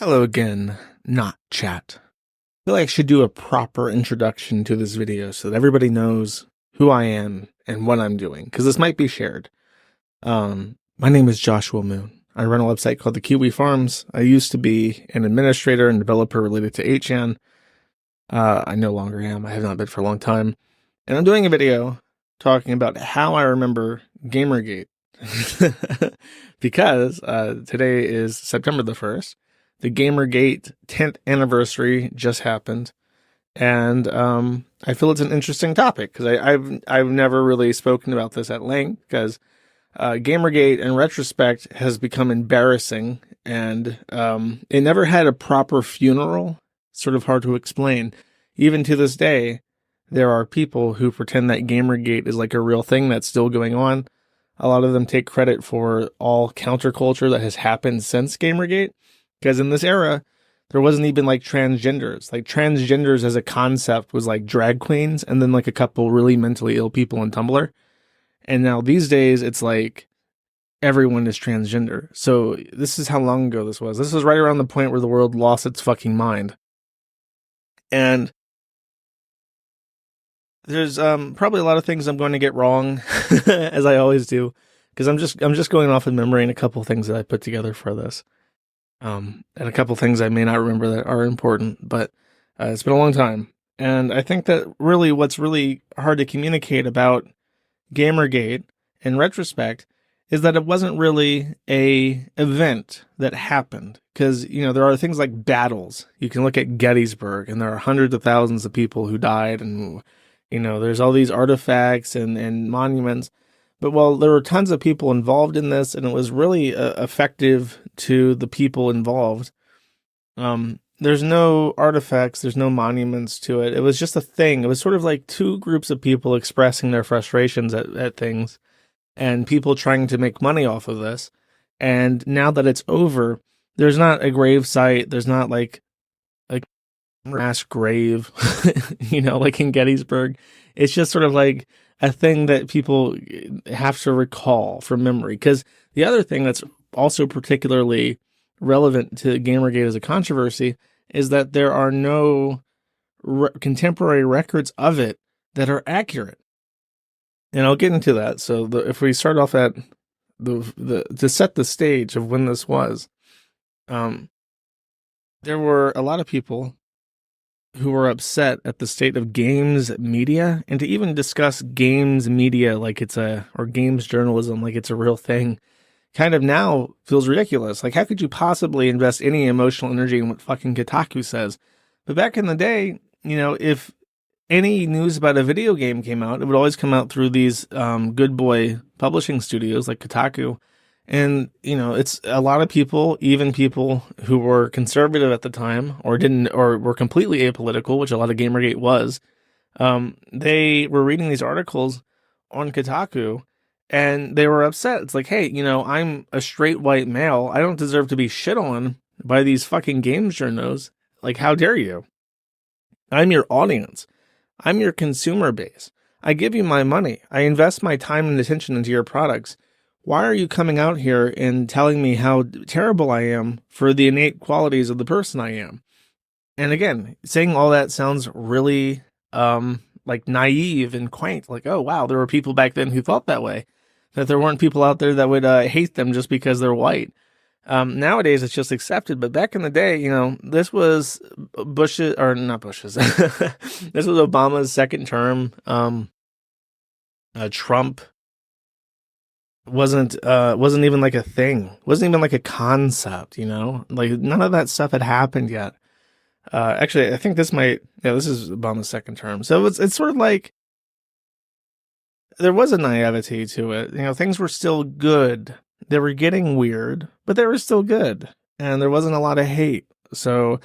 Hello again, not chat. I feel like I should do a proper introduction to this video so that everybody knows who I am and what I'm doing, because this might be shared. My name is Joshua Moon. I run a website called the Kiwi Farms. I used to be an administrator and developer related to 8chan. I no longer am. I have not been for a long time. And I'm doing a video talking about how I remember Gamergate. Because today is September the 1st. The Gamergate 10th anniversary just happened, and I feel it's an interesting topic because I've never really spoken about this at length because Gamergate in retrospect has become embarrassing, and it never had a proper funeral. Sort of hard to explain. Even to this day, there are people who pretend that Gamergate is like a real thing that's still going on. A lot of them take credit for all counterculture that has happened since Gamergate. Because in this era, there wasn't even like transgenders. Like transgenders as a concept was like drag queens and then like a couple really mentally ill people on Tumblr. And now these days, it's like everyone is transgender. So this is how long ago this was. This was right around the point where the world lost its fucking mind. And there's probably a lot of things I'm going to get wrong, as I always do. Because I'm just going off of memory and a couple things that I put together for this. And a couple things I may not remember that are important, but it's been a long time. And I think that really what's really hard to communicate about Gamergate in retrospect is that it wasn't really a event that happened. Because, you know, there are things like battles. You can look at Gettysburg and there are hundreds of thousands of people who died. And, you know, there's all these artifacts and monuments. But while there were tons of people involved in this, and it was really effective to the people involved, there's no artifacts, there's no monuments to it. It was just a thing. It was sort of like two groups of people expressing their frustrations at things, and people trying to make money off of this. And now that it's over, there's not a grave site, there's not like a mass grave, you know, like in Gettysburg. It's just sort of like a thing that people have to recall from memory. Because the other thing that's also particularly relevant to Gamergate as a controversy is that there are no contemporary records of it that are accurate. And I'll get into that. So if we start off at to set the stage of when this was, there were a lot of people who were upset at the state of games media, and to even discuss games media like or games journalism like it's a real thing kind of now feels ridiculous. Like, how could you possibly invest any emotional energy in what fucking Kotaku says? But back in the day, you know, if any news about a video game came out, it would always come out through these good boy publishing studios like Kotaku. And, you know, it's a lot of people, even people who were conservative at the time or were completely apolitical, which a lot of Gamergate was. They were reading these articles on Kotaku and they were upset. It's like, hey, you know, I'm a straight white male. I don't deserve to be shit on by these fucking games journos. Like, how dare you? I'm your audience. I'm your consumer base. I give you my money. I invest my time and attention into your products. Why are you coming out here and telling me how terrible I am for the innate qualities of the person I am? And again, saying all that sounds really like naive and quaint. Like, oh, wow, there were people back then who thought that way. That there weren't people out there that would hate them just because they're white. Nowadays, it's just accepted. But back in the day, you know, this was Bush's, or not Bush's. This was Obama's second term. Trump wasn't even like a thing, wasn't even like a concept, you know, like none of that stuff had happened yet. Actually, I think this is Obama's second term. So it's sort of like there was a naivety to it. You know, things were still good. They were getting weird, but they were still good. And there wasn't a lot of hate. So,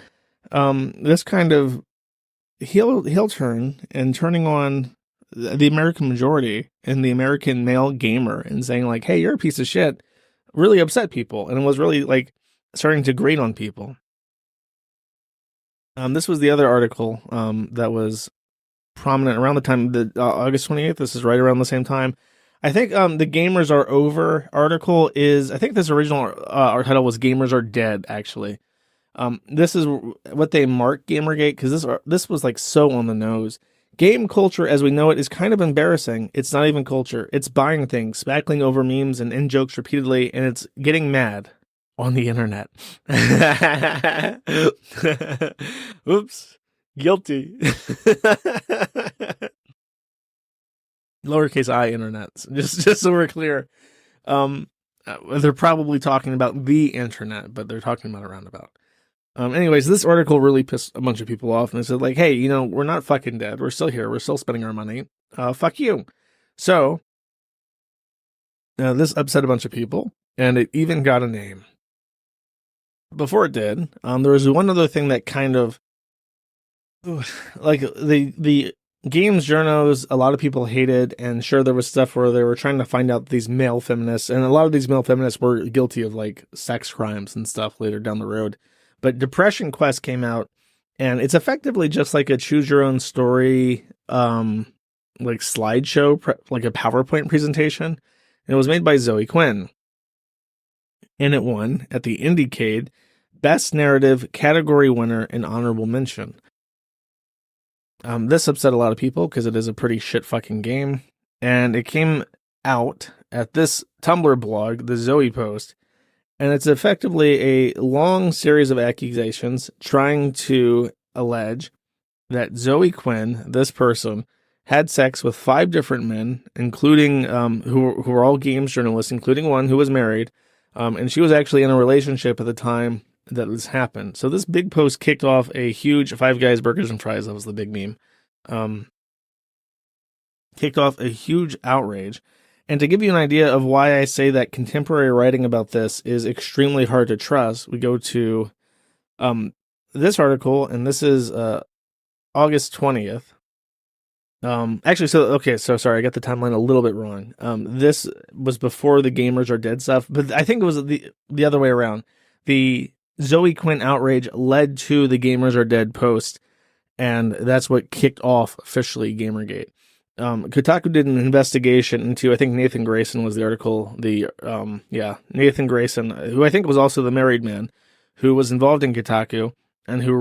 this kind of heel turn and turning on the American majority and the American male gamer and saying like, hey, you're a piece of shit, really upset people. And it was really like starting to grate on people. This was the other article that was prominent around the time, August 28th. This is right around the same time. I think the Gamers Are Over article is, I think this original title was Gamers Are Dead, actually. This is what they mark Gamergate, because this was like so on the nose. Game culture as we know it is kind of embarrassing. It's not even culture. It's buying things, spackling over memes and in jokes repeatedly, and it's getting mad on the internet. Oops. Guilty. Lowercase I internet. Just so we're clear. They're probably talking about the internet, but they're talking about a roundabout. Anyways, this article really pissed a bunch of people off, and they said, like, hey, we're not fucking dead. We're still here. We're still spending our money. Fuck you. So, this upset a bunch of people, and it even got a name. Before it did, there was one other thing that kind of, like, the games journos, a lot of people hated, and sure, there was stuff where they were trying to find out these male feminists, and a lot of these male feminists were guilty of, like, sex crimes and stuff later down the road. But Depression Quest came out, and it's effectively just like a choose your own story, like slideshow, like a PowerPoint presentation. And it was made by Zoe Quinn, and it won at the Indiecade Best Narrative category winner and honorable mention. This upset a lot of people because it is a pretty shit fucking game, and it came out at this Tumblr blog, the Zoe Post. And it's effectively a long series of accusations trying to allege that Zoe Quinn, this person, had sex with 5 different men, including who were all games journalists, including one who was married, and she was actually in a relationship at the time that this happened. So this big post kicked off a huge Five Guys Burgers and Fries. That was the big meme. Kicked off a huge outrage. And to give you an idea of why I say that contemporary writing about this is extremely hard to trust, we go to this article, and this is August 20th. So sorry, I got the timeline a little bit wrong. This was before the Gamers Are Dead stuff, but I think it was the other way around. The Zoe Quinn outrage led to the Gamers Are Dead post, and that's what kicked off officially Gamergate. Kotaku did an investigation into, I think Nathan Grayson was the article, Nathan Grayson, who I think was also the married man, who was involved in Kotaku, and who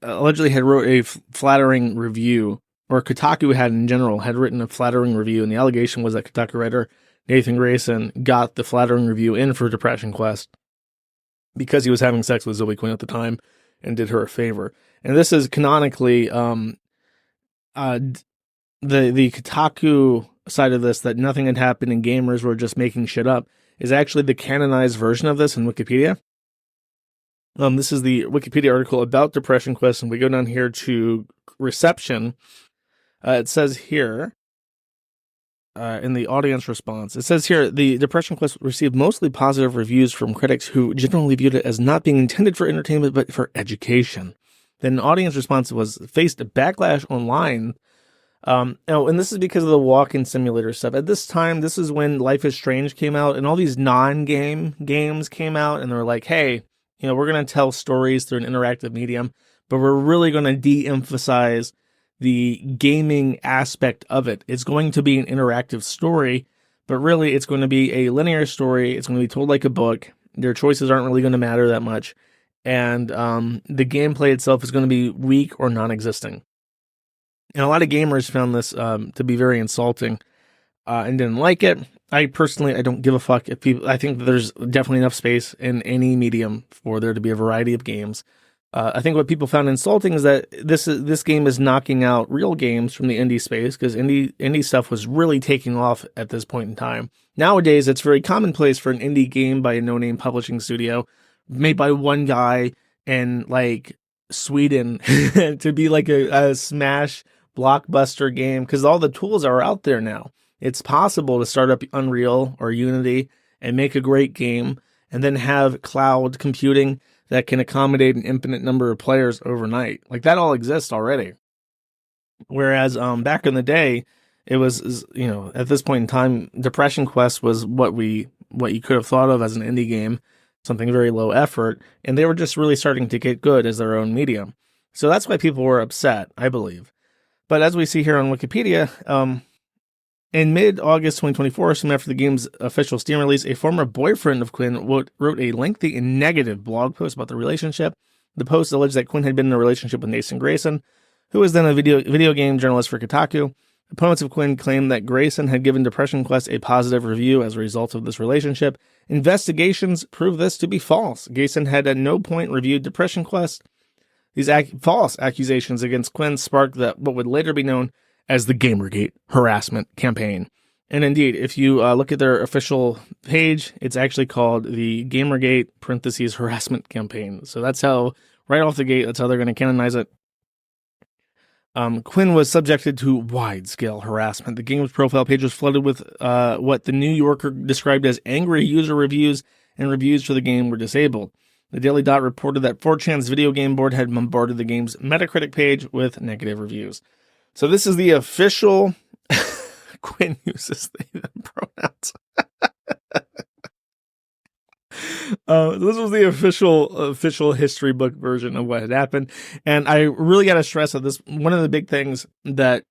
allegedly had wrote a flattering review, or Kotaku had in general, had written a flattering review, and the allegation was that Kotaku writer Nathan Grayson got the flattering review in for Depression Quest because he was having sex with Zoe Quinn at the time and did her a favor. And this is canonically, the Kotaku side of this, that nothing had happened and gamers were just making shit up, is actually the canonized version of this in Wikipedia. This is the Wikipedia article about Depression Quest, and we go down here to reception. It says here, in the audience response, it says here, the Depression Quest received mostly positive reviews from critics who generally viewed it as not being intended for entertainment, but for education. Then audience response faced a backlash online. And this is because of the walk-in simulator stuff. At this time, this is when Life is Strange came out, and all these non-game games came out, and they were like, hey, we're going to tell stories through an interactive medium, but we're really going to de-emphasize the gaming aspect of it. It's going to be an interactive story, but really it's going to be a linear story. It's going to be told like a book. Their choices aren't really going to matter that much. And the gameplay itself is going to be weak or non-existing. And a lot of gamers found this to be very insulting and didn't like it. I don't give a fuck if people. I think there's definitely enough space in any medium for there to be a variety of games. I think what people found insulting is that this game is knocking out real games from the indie space, because indie stuff was really taking off at this point in time. Nowadays, it's very commonplace for an indie game by a no-name publishing studio made by one guy in like Sweden to be like a smash blockbuster game, because all the tools are out there now. It's possible to start up Unreal or Unity and make a great game, and then have cloud computing that can accommodate an infinite number of players overnight. Like, that all exists already. Whereas back in the day, it was, at this point in time, Depression Quest was what you could have thought of as an indie game, something very low effort, and they were just really starting to get good as their own medium. So that's why people were upset, I believe. But as we see here on Wikipedia, In mid-August 2024, soon after the game's official Steam release, a former boyfriend of Quinn wrote a lengthy and negative blog post about the relationship. The post alleged that Quinn had been in a relationship with Nathan Grayson, who was then a video game journalist for Kotaku. Opponents of Quinn claimed that Grayson had given Depression Quest a positive review as a result of this relationship. Investigations prove this to be false. Grayson had at no point reviewed Depression Quest. These false accusations against Quinn sparked what would later be known as the Gamergate harassment campaign. And indeed, if you look at their official page, it's actually called the Gamergate harassment campaign. So that's how, right off the gate, that's how they're going to canonize it. Quinn was subjected to wide-scale harassment. The game's profile page was flooded with what the New Yorker described as angry user reviews, and reviews for the game were disabled. The Daily Dot reported that 4chan's video game board had bombarded the game's Metacritic page with negative reviews. So this is the official Quinn uses they them pronouns. This was the official history book version of what had happened. And I really got to stress that one of the big things that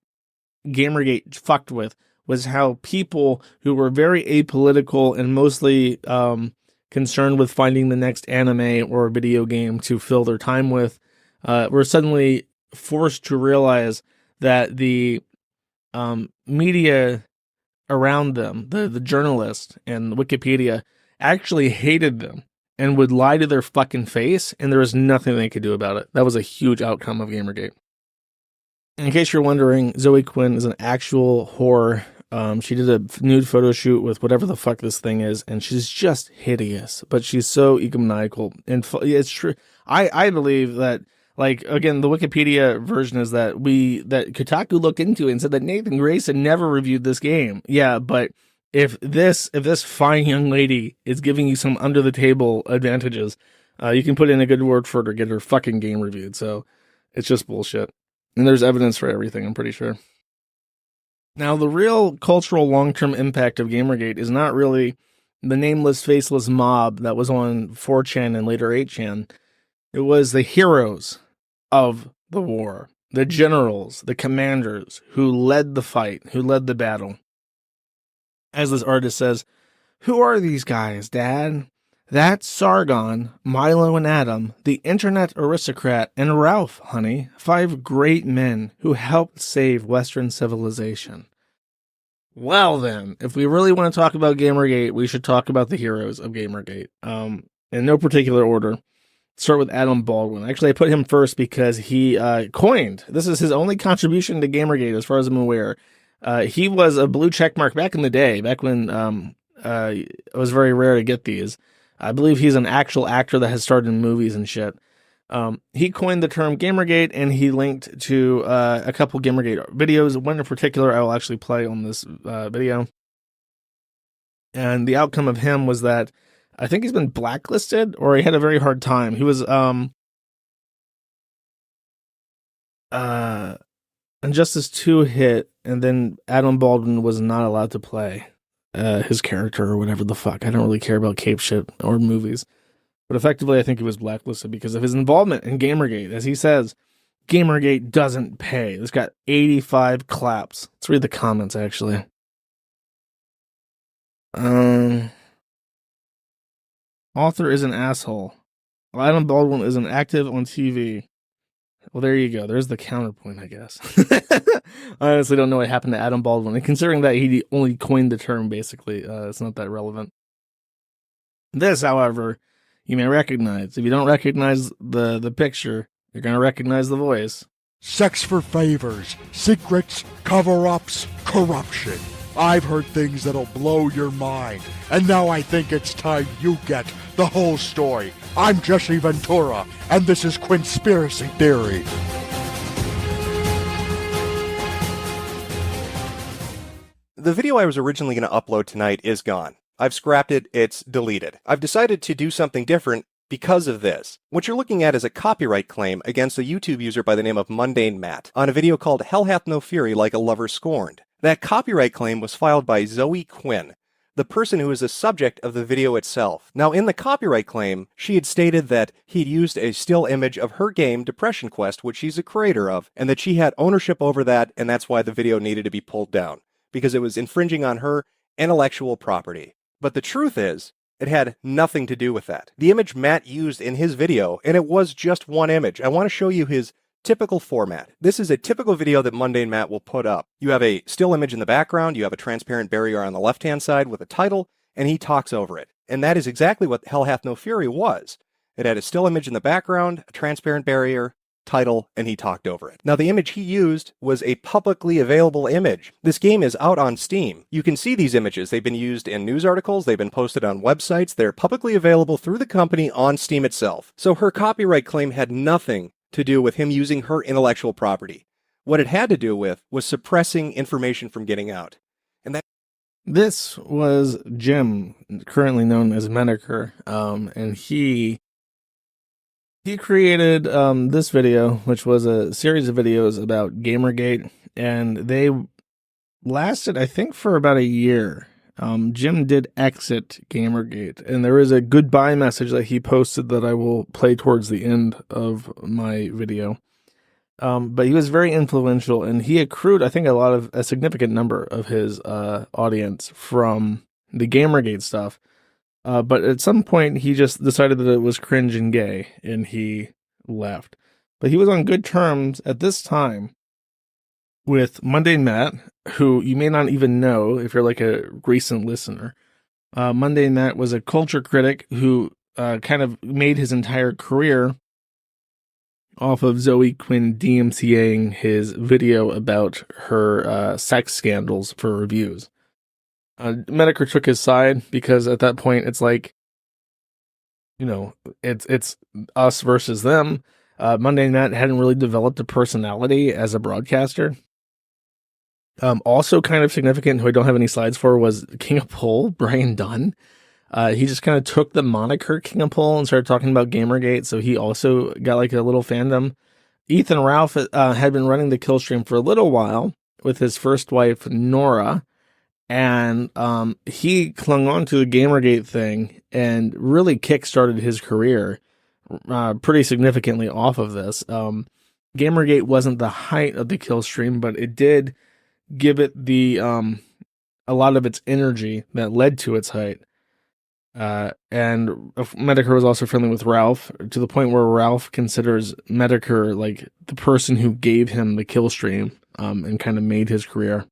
Gamergate fucked with was how people who were very apolitical and mostly concerned with finding the next anime or video game to fill their time with were suddenly forced to realize that the media around them, the journalists and Wikipedia, actually hated them and would lie to their fucking face, and there was nothing they could do about it. That was a huge outcome of Gamergate. In case you're wondering, Zoe Quinn is an actual whore. She did a nude photo shoot with whatever the fuck this thing is, and she's just hideous, but she's so egomaniacal. And it's true. I believe that, like, again, the Wikipedia version is that Kotaku looked into it and said that Nathan Grayson never reviewed this game. Yeah, but if this fine young lady is giving you some under the table advantages, you can put in a good word for her to get her fucking game reviewed. So it's just bullshit. And there's evidence for everything, I'm pretty sure. Now, the real cultural long-term impact of Gamergate is not really the nameless, faceless mob that was on 4chan and later 8chan. It was the heroes of the war, the generals, the commanders who led the fight, who led the battle. As this artist says, "Who are these guys, Dad? That's Sargon, Milo and Adam, the internet aristocrat, and Ralph, honey. 5 great men who helped save Western civilization." Well then, if we really want to talk about Gamergate, we should talk about the heroes of Gamergate. In no particular order. Start with Adam Baldwin. Actually, I put him first because he coined. This is his only contribution to Gamergate, as far as I'm aware. He was a blue checkmark back in the day, back when it was very rare to get these. I believe he's an actual actor that has starred in movies and shit. He coined the term Gamergate, and he linked to a couple Gamergate videos. One in particular I will actually play on this video. And the outcome of him was that I think he's been blacklisted, or he had a very hard time. He was Injustice 2 hit, and then Adam Baldwin was not allowed to play his character or whatever the fuck. I don't really care about cape shit or movies. But effectively, I think he was blacklisted because of his involvement in Gamergate. As he says, Gamergate doesn't pay. This got 85 claps. Let's read the comments, actually. Author is an asshole. Well, Adam Baldwin isn't active on TV. Well, there you go. There's the counterpoint, I guess. I honestly don't know what happened to Adam Baldwin. And considering that he only coined the term, basically, it's not that relevant. This, however, you may recognize. If you don't recognize the picture, you're going to recognize the voice. Sex for favors, secrets, cover-ups, corruption. I've heard things that'll blow your mind, and now I think it's time you get the whole story. I'm Jesse Ventura, and this is Quinspiracy Theory. The video I was originally going to upload tonight is gone. I've scrapped it, it's deleted. I've decided to do something different because of this. What you're looking at is a copyright claim against a YouTube user by the name of Mundane Matt on a video called Hell Hath No Fury Like a Lover Scorned. That copyright claim was filed by Zoe Quinn, the person who is the subject of the video itself. Now, in the copyright claim, she had stated that he'd used a still image of her game, Depression Quest, which she's a creator of, and that she had ownership over that, and that's why the video needed to be pulled down. because it was infringing on her intellectual property. But the truth is, it had nothing to do with that. The image Matt used in his video, and it was just one image. I want to show you his typical format. This is a typical video that Mundane Matt will put up. You have a still image in the background, you have a transparent barrier on the left-hand side with a title, and he talks over it. And that is exactly what Hell Hath No Fury was. It had a still image in the background, a transparent barrier, title, and he talked over it. Now, the image he used was a publicly available image. This game is out on Steam. You can see these images. They've been used in news articles. They've been posted on websites. They're publicly available through the company on Steam itself. So her copyright claim had nothing to do with him using her intellectual property. What it had to do with was suppressing information from getting out. And that This was Jim, currently known as Menaker, and he created this video, which was a series of videos about Gamergate, and they lasted, I think, for about a year. Jim did exit Gamergate, and there is a goodbye message that he posted that I will play towards the end of my video. But he was very influential, and he accrued, I think, a significant number of his audience from the Gamergate stuff. But at some point, he just decided that it was cringe and gay, and he left. But he was on good terms at this time with Mundane Matt, who you may not even know if you're like a recent listener. Mundane Matt was a culture critic who kind of made his entire career off of Zoe Quinn DMCAing his video about her sex scandals for reviews. Menaker took his side because at that point it's like, you know, it's us versus them. Mundane Matt hadn't really developed a personality as a broadcaster. Also kind of significant, who I don't have any slides for, was King of Pole, Brian Dunn. He just kind of took the moniker King of Pole and started talking about Gamergate, so he also got like a little fandom. Ethan Ralph had been running the kill stream for a little while with his first wife, Nora, and he clung on to the Gamergate thing and really kickstarted his career pretty significantly off of this. Gamergate wasn't the height of the kill stream, but it did give it the a lot of its energy that led to its height. And Medaker was also friendly with Ralph, to the point where Ralph considers Medaker like the person who gave him the kill stream and kind of made his career.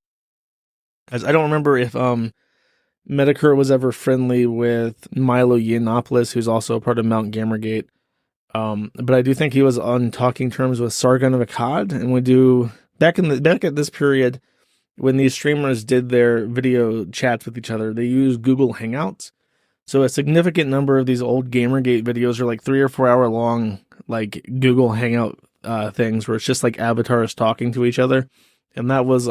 As I don't remember if Medaker was ever friendly with Milo Yiannopoulos, who's also a part of Mount Gamergate. But I do think he was on talking terms with Sargon of Akkad, and we do back at this period when these streamers did their video chats with each other, they used Google Hangouts. So a significant number of these old Gamergate videos are like 3 or 4 hour long, like Google Hangout things where it's just like avatars talking to each other. And that was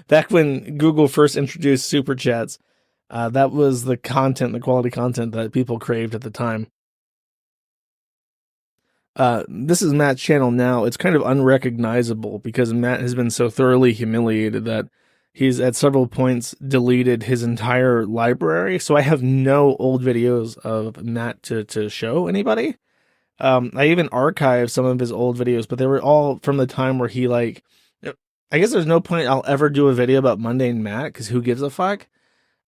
back when Google first introduced super chats. That was the quality content that people craved at the time. This is Matt's channel now. It's kind of unrecognizable because Matt has been so thoroughly humiliated that he's at several points deleted his entire library. So I have no old videos of Matt to show anybody. I even archived some of his old videos, but they were all from the time where he like, I guess there's no point I'll ever do a video about Mundane Matt because who gives a fuck?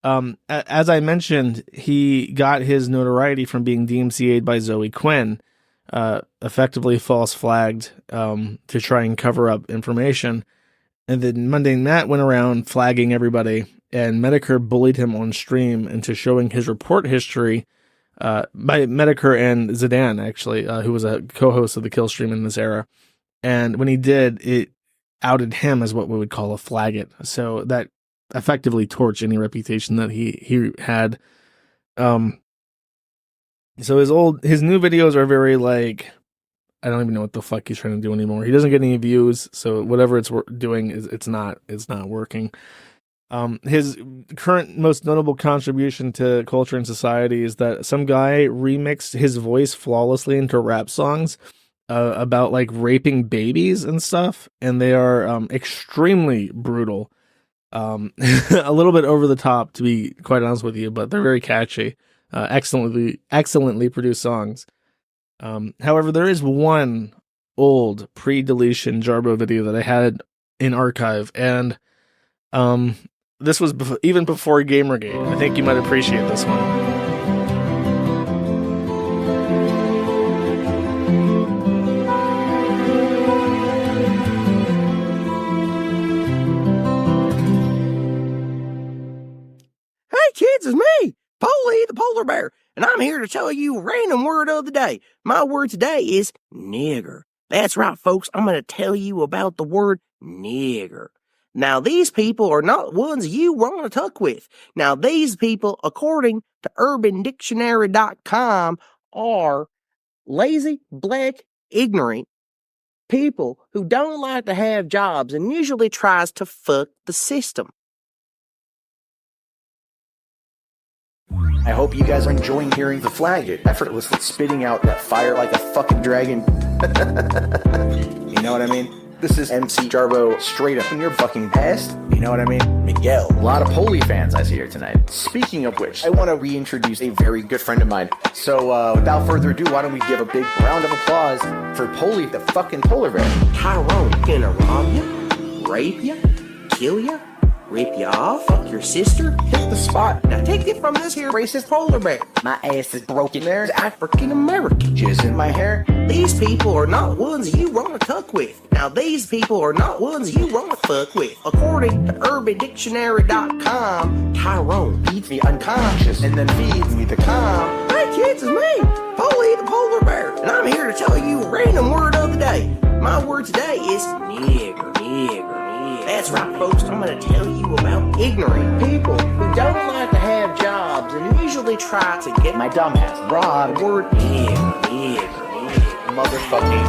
As I mentioned, he got his notoriety from being DMCA'd by Zoe Quinn. Effectively false flagged to try and cover up information. And then Mundane Matt went around flagging everybody, and Medaker bullied him on stream into showing his report history by Medaker and Zidane, actually, who was a co-host of the kill stream in this era. And when he did, it outed him as what we would call a flagget. So that effectively torched any reputation that he had. So his new videos are very like, I don't even know what the fuck he's trying to do anymore. He doesn't get any views, so whatever it's doing it's not working. His current most notable contribution to culture and society is that some guy remixed his voice flawlessly into rap songs about like raping babies and stuff, and they are extremely brutal. A little bit over the top, to be quite honest with you, but they're very catchy. Excellently produced songs. However, there is one old pre-deletion Jarbo video that I had in archive, and This was even before Gamergate. I think you might appreciate this one. Hey kids, it's me, Polly the polar bear, and I'm here to tell you a random word of the day. My word today is nigger. That's right, folks, I'm going to tell you about the word nigger. Now, these people are not ones you want to tuck with. Now, these people, according to UrbanDictionary.com, are lazy, black, ignorant people who don't like to have jobs and usually tries to fuck the system. I hope you guys are enjoying hearing the flag effortlessly spitting out that fire like a fucking dragon. You know what I mean? This is MC Jarbo straight up in your fucking past. You know what I mean? Miguel. A lot of Poli fans I see here tonight. Speaking of which, I want to reintroduce a very good friend of mine. So without further ado, why don't we give a big round of applause for Poli the fucking polar bear. Tyrone gonna rob you, rape you, kill you, rip you off, fuck your sister, hit the spot. Now take it from this here racist polar bear. My ass is broken. There's African American. Jizz in my hair. These people are not ones you want to tuck with. Now these people are not ones you want to fuck with. According to UrbanDictionary.com, Tyrone Beats me unconscious and then feeds me the calm. Hey kids, it's me, Polly the polar bear, and I'm here to tell you a random word of the day. My word today is nigger. That's right, folks, I'm going to tell you about ignorant people who don't like to have jobs and usually try to get My dumbass robbed. the word nigger. Motherfucking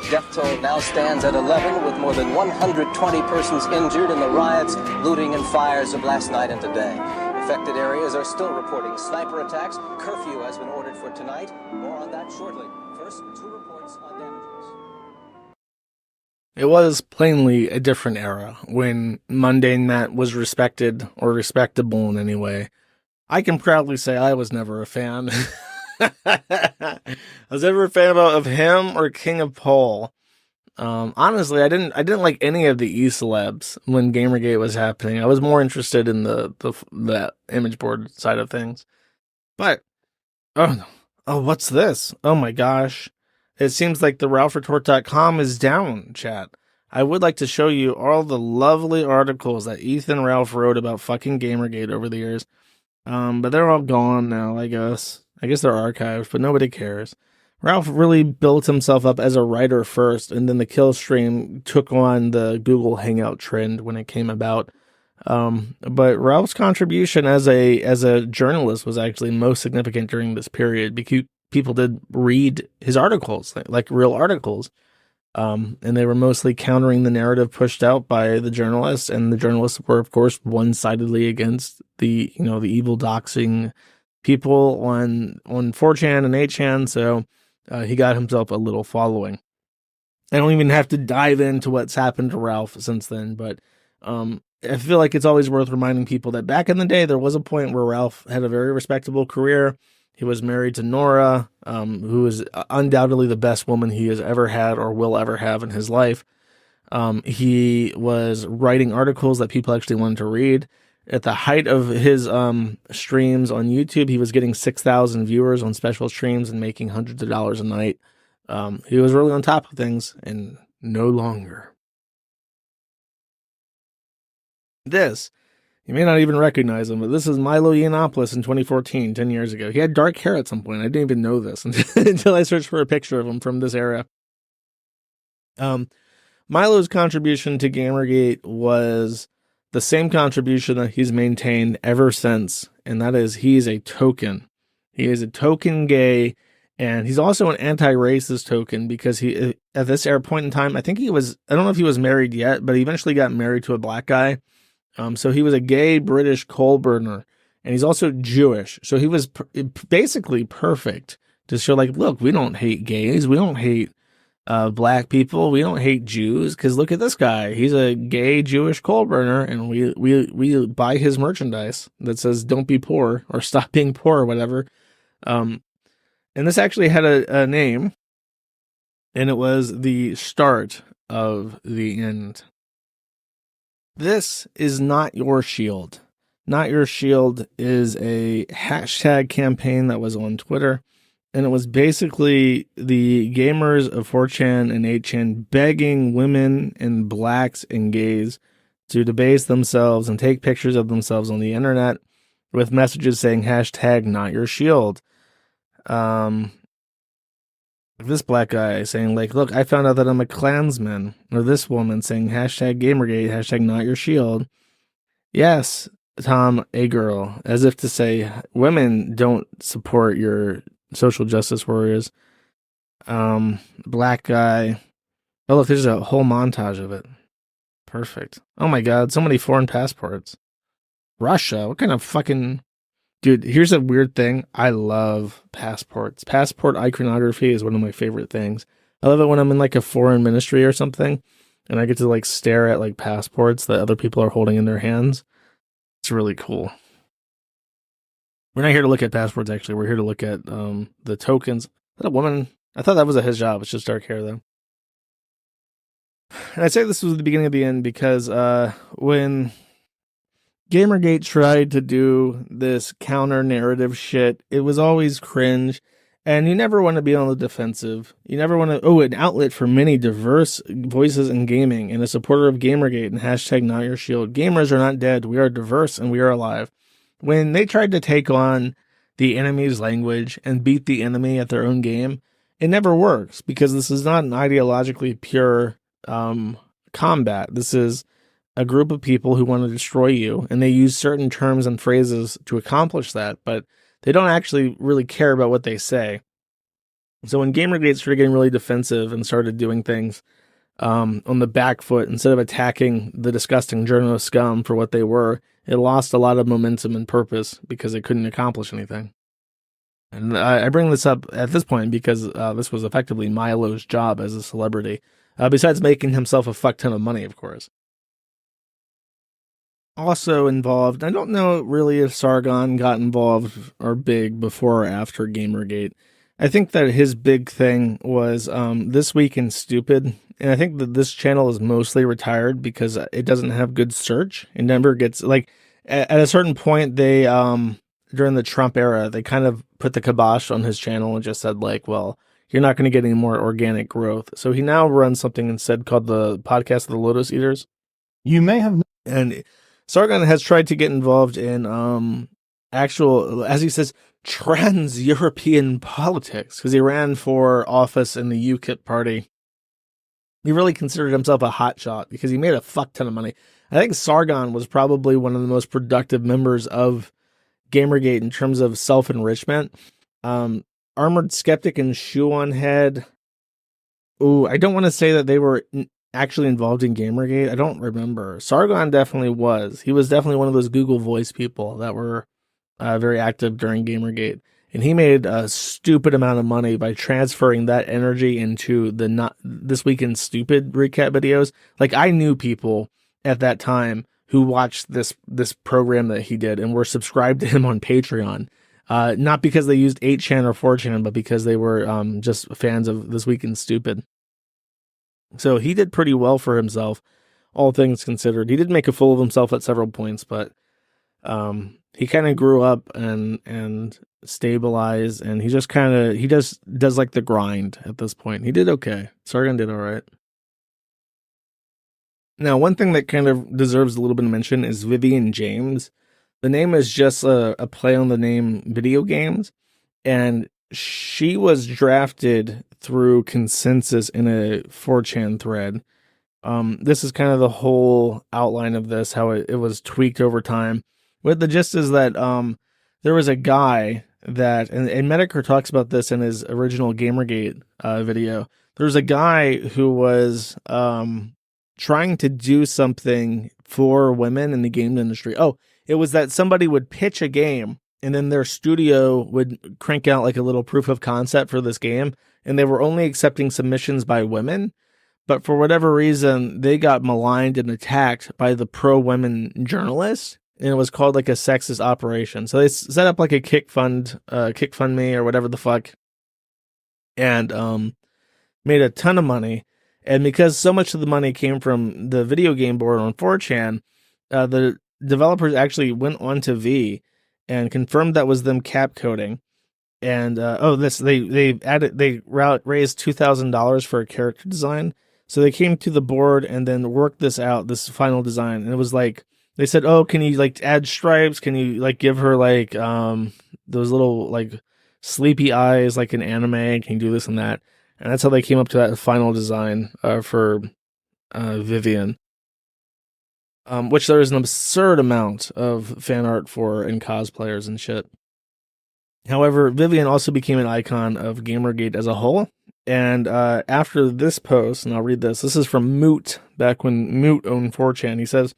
Death toll now stands at 11, with more than 120 persons injured in the riots, looting, and fires of last night and today. Affected areas are still reporting sniper attacks. Curfew has been ordered for tonight. More on that shortly. First, 2 reports on damages. It was plainly a different era when mundane Matt was respected or respectable in any way. I can proudly say I was never a fan. I was never a fan of him or King of Pole. Honestly, I didn't like any of the E-celebs when Gamergate was happening. I was more interested in the image board side of things. But oh, what's this? Oh my gosh. It seems like the RalphRetort.com is down, chat. I would like to show you all the lovely articles that Ethan Ralph wrote about fucking Gamergate over the years. But they're all gone now, I guess. I guess they're archived, but nobody cares. Ralph really built himself up as a writer first, and then the kill stream took on the Google Hangout trend when it came about. But Ralph's contribution as a journalist was actually most significant during this period because people did read his articles, like real articles. And they were mostly countering the narrative pushed out by the journalists, and the journalists were, of course, one-sidedly against the evil doxing people on 4chan and 8chan, so he got himself a little following. I don't even have to dive into what's happened to Ralph since then, but I feel like it's always worth reminding people that back in the day, there was a point where Ralph had a very respectable career. He was married to Nora, who is undoubtedly the best woman he has ever had or will ever have in his life. He was writing articles that people actually wanted to read. At the height of his streams on YouTube, he was getting 6,000 viewers on special streams and making hundreds of dollars a night. He was really on top of things, and no longer. This, you may not even recognize him, but this is Milo Yiannopoulos in 2014, 10 years ago. He had dark hair at some point. I didn't even know this until I searched for a picture of him from this era. Milo's contribution to Gamergate was the same contribution that he's maintained ever since, and that is he is a token. He is a token gay, and he's also an anti-racist token because he, at this point in time, I don't know if he was married yet, but he eventually got married to a black guy. So he was a gay British coal burner, and he's also Jewish. So he was basically perfect to show, like, look, we don't hate gays. We don't hate black people. We don't hate Jews, because look at this guy. He's a gay Jewish coal burner, and we buy his merchandise that says "Don't be poor" or "Stop being poor" or whatever. And And this actually had a name, and it was the start of the end. This is Not Your Shield. Not Your Shield is a hashtag campaign that was on Twitter, and it was basically the gamers of 4chan and 8chan begging women and blacks and gays to debase themselves and take pictures of themselves on the internet with messages saying hashtag Not Your Shield. This black guy saying, like, look, I found out that I'm a Klansman. Or this woman saying hashtag Gamergate, hashtag Not Your Shield. Yes, Tom, a girl, as if to say, women don't support your social justice warriors. Black guy. Oh, look, there's a whole montage of it. Perfect. Oh my god, so many foreign passports. Russia, what kind of fucking... Dude, here's a weird thing. I love passports. Passport iconography is one of my favorite things. I love it when I'm in like a foreign ministry or something, and I get to like stare at like passports that other people are holding in their hands. It's really cool. We're not here to look at passports, actually. We're here to look at the tokens. Is that a woman? I thought that was a hijab. It's just dark hair, though. And I say this was the beginning of the end because when Gamergate tried to do this counter-narrative shit, it was always cringe, and you never want to be on the defensive. You never want to... an outlet for many diverse voices in gaming, and a supporter of Gamergate and hashtag Not Your Shield. Gamers are not dead. We are diverse, and we are alive. When they tried to take on the enemy's language and beat the enemy at their own game, it never works, because this is not an ideologically pure combat. This is a group of people who want to destroy you, and they use certain terms and phrases to accomplish that, but they don't actually really care about what they say. So when Gamergate started getting really defensive and started doing things on the back foot, instead of attacking the disgusting journalist scum for what they were, it lost a lot of momentum and purpose because it couldn't accomplish anything. And I bring this up at this point because this was effectively Milo's job as a celebrity, besides making himself a fuck ton of money, of course. Also involved, I don't know really if Sargon got involved or big before or after Gamergate. I think that his big thing was This Week in Stupid, and I think that this channel is mostly retired because it doesn't have good search. It never gets, like, at a certain point, they, during the Trump era, they kind of put the kibosh on his channel and just said, like, well, you're not going to get any more organic growth. So he now runs something instead called the Podcast of the Lotus Eaters. You may have... And Sargon has tried to get involved in actual, as he says, trans-European politics, because he ran for office in the UKIP party. He really considered himself a hotshot because he made a fuck ton of money. I think Sargon was probably one of the most productive members of Gamergate in terms of self-enrichment. Armored Skeptic and Shoe on Head. Ooh, I don't want to say that they were actually involved in Gamergate. I don't remember. Sargon definitely was. He was definitely one of those Google Voice people that were very active during Gamergate. And he made a stupid amount of money by transferring that energy into the Not This Week in Stupid recap videos. Like, I knew people at that time who watched this program that he did and were subscribed to him on Patreon. Not because they used 8chan or 4chan, but because they were just fans of This Week in Stupid. So he did pretty well for himself, all things considered. He did make a fool of himself at several points, but he kind of grew up and stabilized, and he just does like the grind at this point. He did okay. Sargon did all right. Now, one thing that kind of deserves a little bit of mention is Vivian James. The name is just a play on the name video games, and she was drafted through consensus in a 4chan thread. This is kind of the whole outline of this, how it was tweaked over time. But the gist is that there was a guy that, and Medicare talks about this in his original Gamergate video. There was a guy who was trying to do something for women in the game industry. Oh, it was that somebody would pitch a game, and then their studio would crank out like a little proof of concept for this game, and they were only accepting submissions by women. But for whatever reason, they got maligned and attacked by the pro-women journalists, and it was called like a sexist operation. So they set up like a kick fund me or whatever the fuck, and made a ton of money. And because so much of the money came from the video game board on 4chan, the developers actually went onto V and confirmed that was them cap coding. And they raised $2,000 for a character design. So they came to the board and then worked this out, this final design. And it was like, they said, "Oh, can you like add stripes? Can you like give her like those little like sleepy eyes like an anime? Can you do this and that?" And that's how they came up to that final design for Vivian. Which there is an absurd amount of fan art for and cosplayers and shit. However, Vivian also became an icon of Gamergate as a whole. And after this post, and I'll read this. This is from Moot, back when Moot owned 4chan. He says,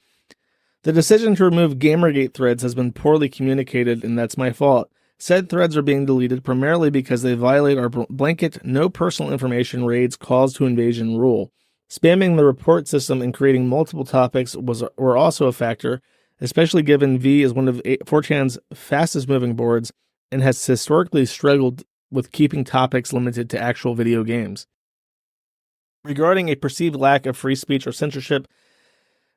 "The decision to remove Gamergate threads has been poorly communicated, and that's my fault. Said threads are being deleted primarily because they violate our blanket no personal information raids calls to invasion rule. Spamming the report system and creating multiple topics were also a factor, especially given V is one of 4chan's fastest moving boards and has historically struggled with keeping topics limited to actual video games. Regarding a perceived lack of free speech or censorship,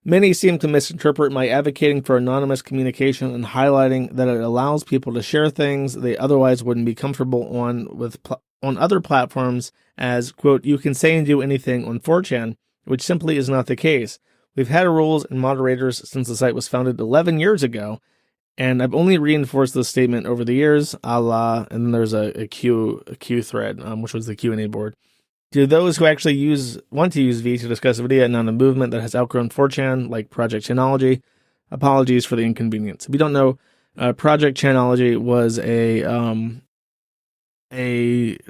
many seem to misinterpret my advocating for anonymous communication and highlighting that it allows people to share things they otherwise wouldn't be comfortable on other platforms as, quote, you can say and do anything on 4chan, which simply is not the case. We've had rules and moderators since the site was founded 11 years ago, and I've only reinforced this statement over the years, a la," and then there's a Q thread, which was the Q&A board. "To those who actually want to use V to discuss video and on a movement that has outgrown 4chan, like Project Chanology, apologies for the inconvenience." If you don't know, Project Chanology was a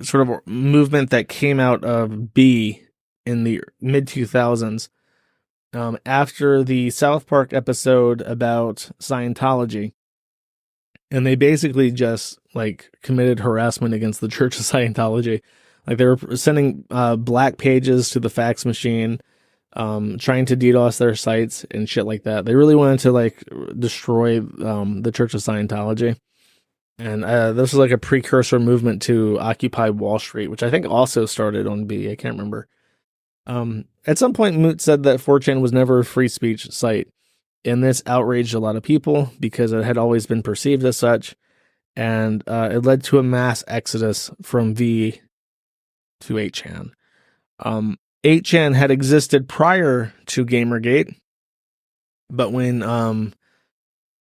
sort of movement that came out of B in the mid-2000s after the South Park episode about Scientology. And they basically just like committed harassment against the Church of Scientology. Like they were sending black pages to the fax machine, trying to DDoS their sites and shit like that. They really wanted to like destroy the Church of Scientology. And this was like a precursor movement to Occupy Wall Street, which I think also started on B. I can't remember. At some point, Moot said that 4chan was never a free speech site. And this outraged a lot of people because it had always been perceived as such. And it led to a mass exodus from V to 8chan. 8chan had existed prior to Gamergate, but when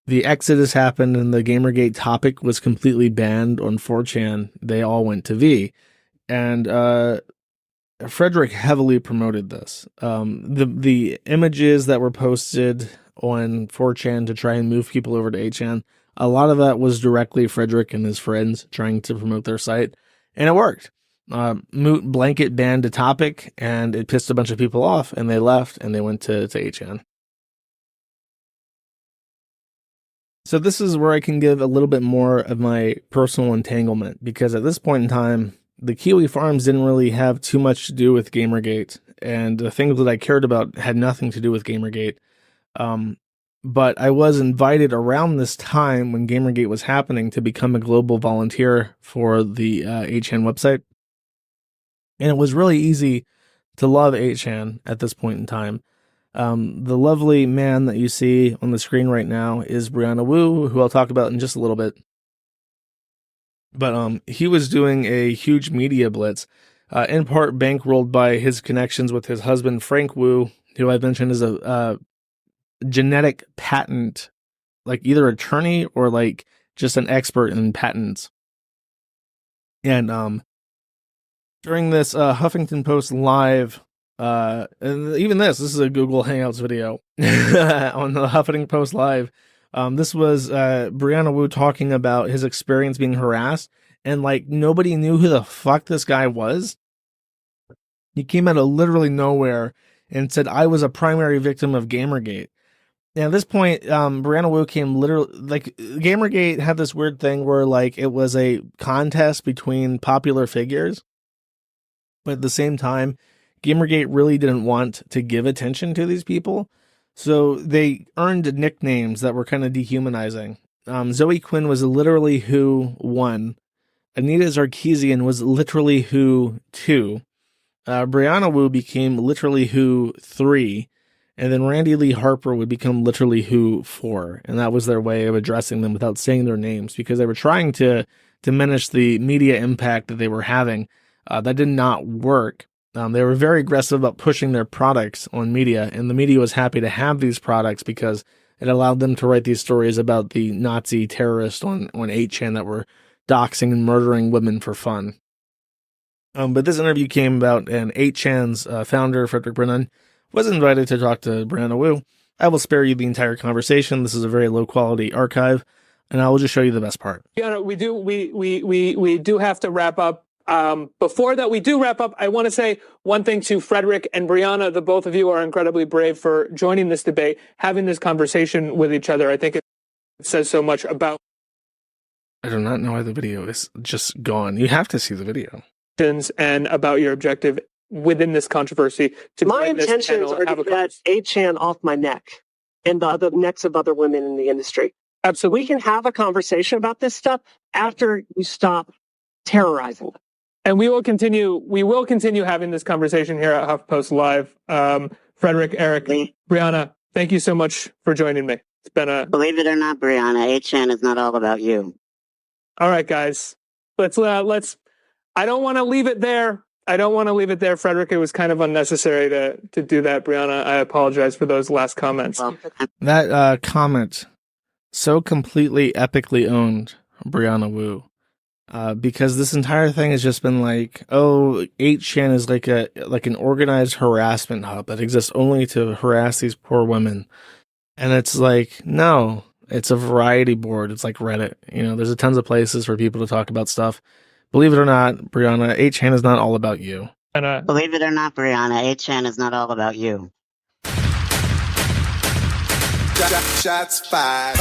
the exodus happened and the Gamergate topic was completely banned on 4chan, they all went to V. And Frederick heavily promoted this. The images that were posted on 4chan to try and move people over to 8chan, a lot of that was directly Frederick and his friends trying to promote their site, and it worked. Moot blanket banned a topic, and it pissed a bunch of people off, and they left, and they went to 8chan. So this is where I can give a little bit more of my personal entanglement, because at this point in time, the Kiwi Farms didn't really have too much to do with Gamergate, and the things that I cared about had nothing to do with Gamergate. But I was invited around this time when Gamergate was happening to become a global volunteer for the 8chan website. And it was really easy to love 8chan at this point in time. The lovely man that you see on the screen right now is Brianna Wu, who I'll talk about in just a little bit. But he was doing a huge media blitz, in part bankrolled by his connections with his husband, Frank Wu, who I mentioned is a genetic patent, like either attorney or like just an expert in patents. And during this Huffington Post live, and even this is a Google Hangouts video on the Huffington Post live. This was Brianna Wu talking about his experience being harassed, and like nobody knew who the fuck this guy was. He came out of literally nowhere and said, "I was a primary victim of Gamergate." And at this point, Brianna Wu came literally, like, Gamergate had this weird thing where, like, it was a contest between popular figures. But at the same time, Gamergate really didn't want to give attention to these people. So they earned nicknames that were kind of dehumanizing. Zoe Quinn was literally who won Anita Sarkeesian was literally Who 2. Brianna Wu became literally Who 3. And then Randy Lee Harper would become literally Who 4. And that was their way of addressing them without saying their names, because they were trying to diminish the media impact that they were having. That did not work. They were very aggressive about pushing their products on media, and the media was happy to have these products because it allowed them to write these stories about the Nazi terrorists on 8chan that were doxing and murdering women for fun. But this interview came about, and 8chan's founder, Frederick Brennan, was invited to talk to Brianna Wu. I will spare you the entire conversation. This is a very low quality archive, and I will just show you the best part. Yeah, we do have to wrap up. Before that we do wrap up, I want to say one thing to Frederick and Brianna. The both of you are incredibly brave for joining this debate, having this conversation with each other. I think it says so much about. I do not know why the video is just gone. You have to see the video. And about your objective within this controversy. My intentions are to get 8chan off my neck and the other necks of other women in the industry. Absolutely. We can have a conversation about this stuff after you stop terrorizing them. And we will continue having this conversation here at HuffPost Live. Frederick, Eric, Brianna, thank you so much for joining me. It's been a... Believe it or not, Brianna, 8chan is not all about you. All right, guys. Let's I don't want to leave it there. Frederick. It was kind of unnecessary to do that. Brianna, I apologize for those last comments. Well, that comment so completely epically owned Brianna Wu. Because this entire thing has just been like, oh, 8chan is like an organized harassment hub that exists only to harass these poor women. And it's like, no, it's a variety board. It's like Reddit. There's tons of places for people to talk about stuff. Believe it or not, Brianna, 8chan is not all about you. And, believe it or not, Brianna, 8chan is not all about you. Shots fired.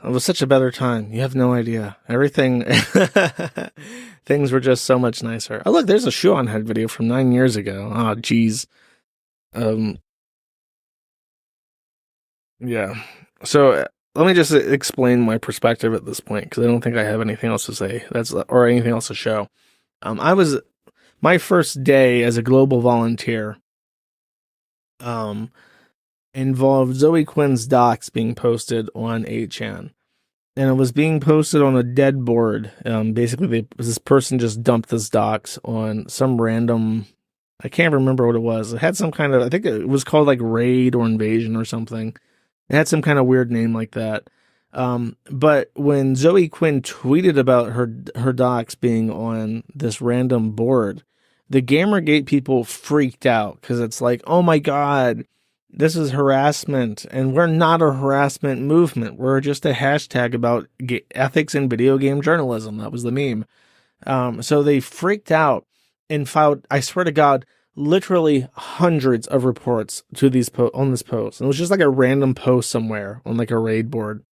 It was such a better time. You have no idea. Everything, things were just so much nicer. Oh, look, there's a Shoe on Head video from 9 years ago. Oh, geez. Yeah. So let me just explain my perspective at this point, because I don't think I have anything else to say. Or anything else to show. My first day as a global volunteer, involved Zoe Quinn's docs being posted on 8chan. And it was being posted on a dead board. Basically, this person just dumped this docs on some random... I can't remember what it was. It had some kind of... I think it was called like Raid or Invasion or something. It had some kind of weird name like that. But when Zoe Quinn tweeted about her docs being on this random board, the Gamergate people freaked out, because it's like, oh my god, this is harassment, and we're not a harassment movement. We're just a hashtag about ethics in video game journalism. That was the meme. So they freaked out and filed, I swear to God, literally hundreds of reports to these on this post. And it was just like a random post somewhere on like a raid board.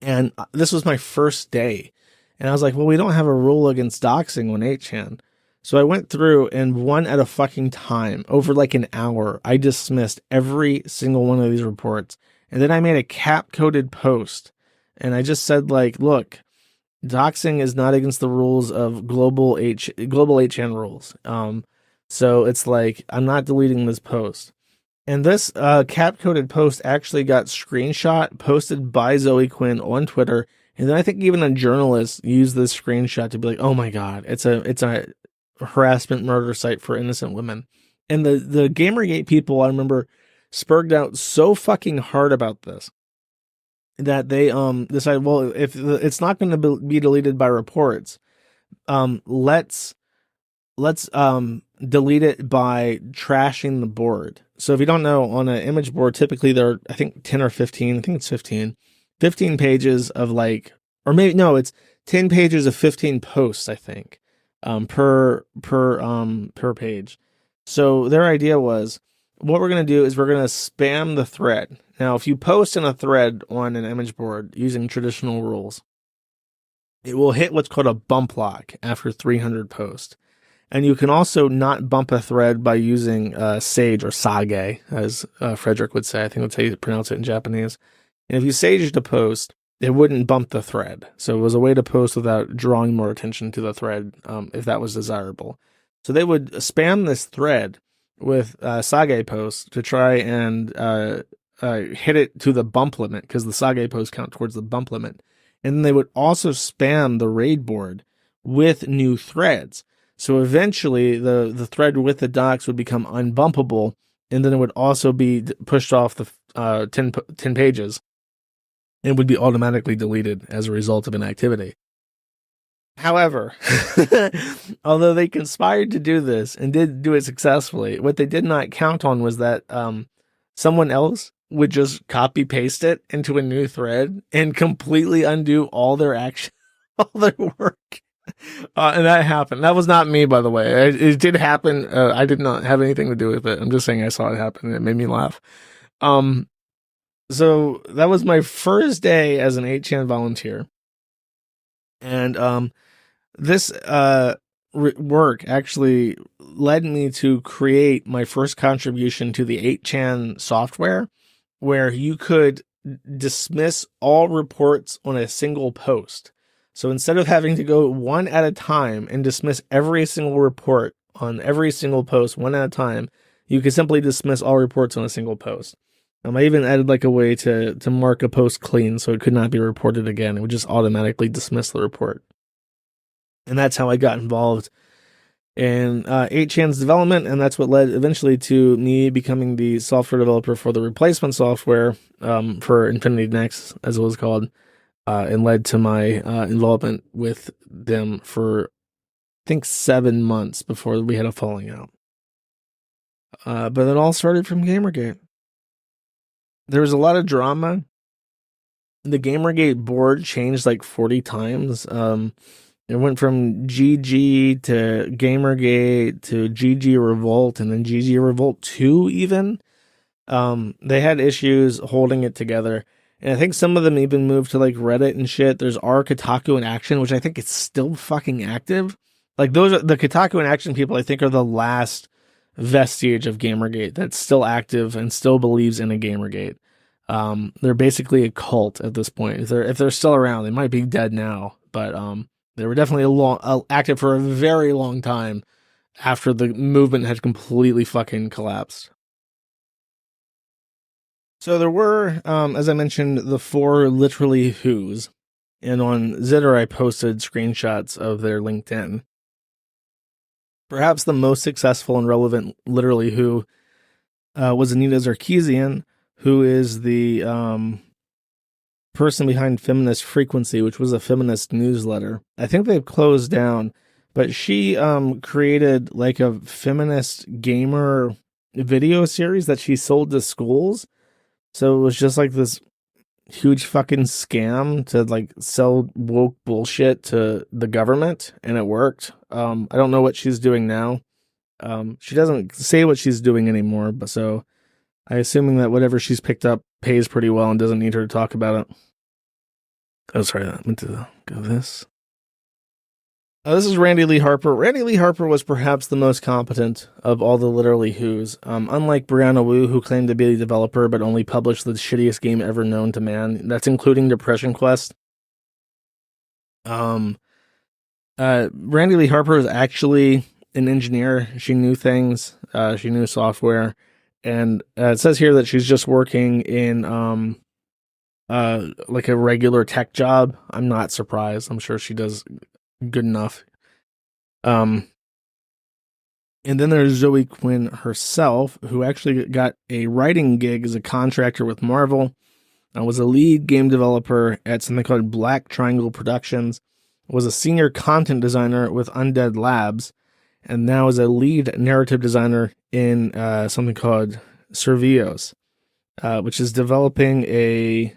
And this was my first day. And I was like, well, we don't have a rule against doxing on 8chan. So I went through, and one at a fucking time, over like an hour, I dismissed every single one of these reports. And then I made a cap-coded post. And I just said, like, look, doxing is not against the rules of global 8chan rules. So it's like, I'm not deleting this post. And this cap-coded post actually got screenshot, posted by Zoe Quinn on Twitter. And then I think even a journalist used this screenshot to be like, oh my god, it's a harassment murder site for innocent women. And the Gamergate people, I remember, spurred out so fucking hard about this that they decided, well, if it's not going to be deleted by reports, let's delete it by trashing the board. So if you don't know, on an image board, typically there are, I think 10 or 15, I think it's 15 pages of like, or maybe, no, it's 10 pages of 15 posts, I think. Per page. So their idea was, what we're going to do is we're going to spam the thread. Now, if you post in a thread on an image board using traditional rules, it will hit what's called a bump lock after 300 posts. And you can also not bump a thread by using Sage or Sage, as Frederick would say. I think that's how you pronounce it in Japanese. And if you saged a post, it wouldn't bump the thread. So it was a way to post without drawing more attention to the thread, if that was desirable. So they would spam this thread with Sage posts to try and hit it to the bump limit, because the Sage posts count towards the bump limit. And then they would also spam the raid board with new threads. So eventually the thread with the docs would become unbumpable, and then it would also be pushed off the 10 pages and would be automatically deleted as a result of inactivity. However, although they conspired to do this and did do it successfully, what they did not count on was that someone else would just copy paste it into a new thread and completely undo all their action, all their work. And that happened. That was not me, by the way. It did happen. I did not have anything to do with it. I'm just saying I saw it happen, and it made me laugh. So that was my first day as an 8chan volunteer. And this work actually led me to create my first contribution to the 8chan software, where you could dismiss all reports on a single post. So instead of having to go one at a time and dismiss every single report on every single post one at a time, you could simply dismiss all reports on a single post. I even added like a way to mark a post clean so it could not be reported again. It would just automatically dismiss the report. And that's how I got involved in 8chan's development, and that's what led eventually to me becoming the software developer for the replacement software for Infinity Next, as it was called, and led to my involvement with them for, I think, 7 months before we had a falling out. But it all started from Gamergate. There was a lot of drama. The Gamergate board changed like 40 times. It went from GG to Gamergate to GG Revolt, and then GG Revolt 2 even. They had issues holding it together. And I think some of them even moved to like Reddit and shit. There's our Kotaku in Action, which I think is still fucking active. Like those are the Kotaku in Action people, I think, are the last vestige of Gamergate that's still active and still believes in a Gamergate. They're basically a cult at this point. If they're still around, they might be dead now, but they were definitely active for a very long time after the movement had completely fucking collapsed. So there were, as I mentioned, the 4 literally who's, and on Zitter I posted screenshots of their LinkedIn. Perhaps the most successful and relevant literally who was Anita Sarkeesian, who is the person behind Feminist Frequency, which was a feminist newsletter. I think they've closed down, but she created like a feminist gamer video series that she sold to schools. So it was just like this huge fucking scam to like sell woke bullshit to the government, and it worked. I don't know what she's doing now. She doesn't say what she's doing anymore, but so I'm assuming that whatever she's picked up pays pretty well and doesn't need her to talk about it. Oh, sorry, I meant to go this. This is Randy Lee Harper. Randy Lee Harper was perhaps the most competent of all the literally who's. Unlike Brianna Wu, who claimed to be the developer but only published the shittiest game ever known to man. That's including Depression Quest. Randy Lee Harper was actually an engineer. She knew things. She knew software. And it says here that she's just working in like a regular tech job. I'm not surprised. I'm sure she does good enough. And then there's Zoe Quinn herself, who actually got a writing gig as a contractor with Marvel. Was a lead game developer at something called Black Triangle Productions. Was a senior content designer with Undead Labs, and now is a lead narrative designer in something called Servios, which is developing a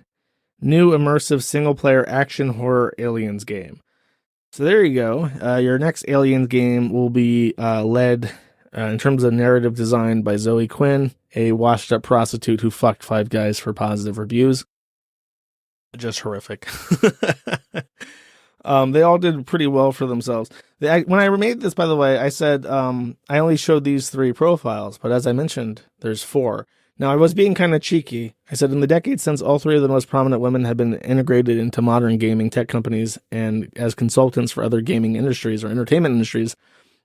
new immersive single-player action horror aliens game. So there you go. Your next Aliens game will be led, in terms of narrative design, by Zoe Quinn, a washed-up prostitute who fucked 5 guys for positive reviews. Just horrific. They all did pretty well for themselves. When I made this, by the way, I said I only showed these 3 profiles, but as I mentioned, there's 4. Now, I was being kind of cheeky. I said, in the decades since, all three of the most prominent women have been integrated into modern gaming tech companies and as consultants for other gaming industries or entertainment industries.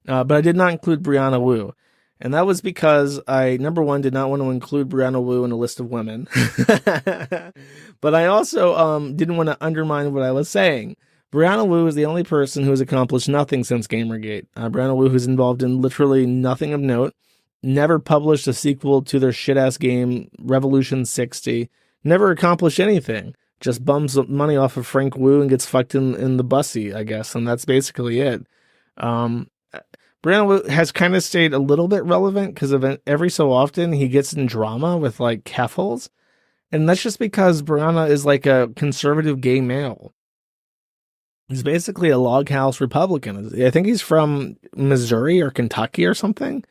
But I did not include Brianna Wu. And that was because I, number one, did not want to include Brianna Wu in a list of women. But I also didn't want to undermine what I was saying. Brianna Wu is the only person who has accomplished nothing since Gamergate. Brianna Wu, who's involved in literally nothing of note, never published a sequel to their shit-ass game, Revolution 60, never accomplished anything, just bums money off of Frank Wu and gets fucked in the bussy, I guess, and that's basically it. Brianna Wu has kind of stayed a little bit relevant because every so often he gets in drama with, like, keffals, and that's just because Brianna is like a conservative gay male. He's basically a log house Republican. I think he's from Missouri or Kentucky or something.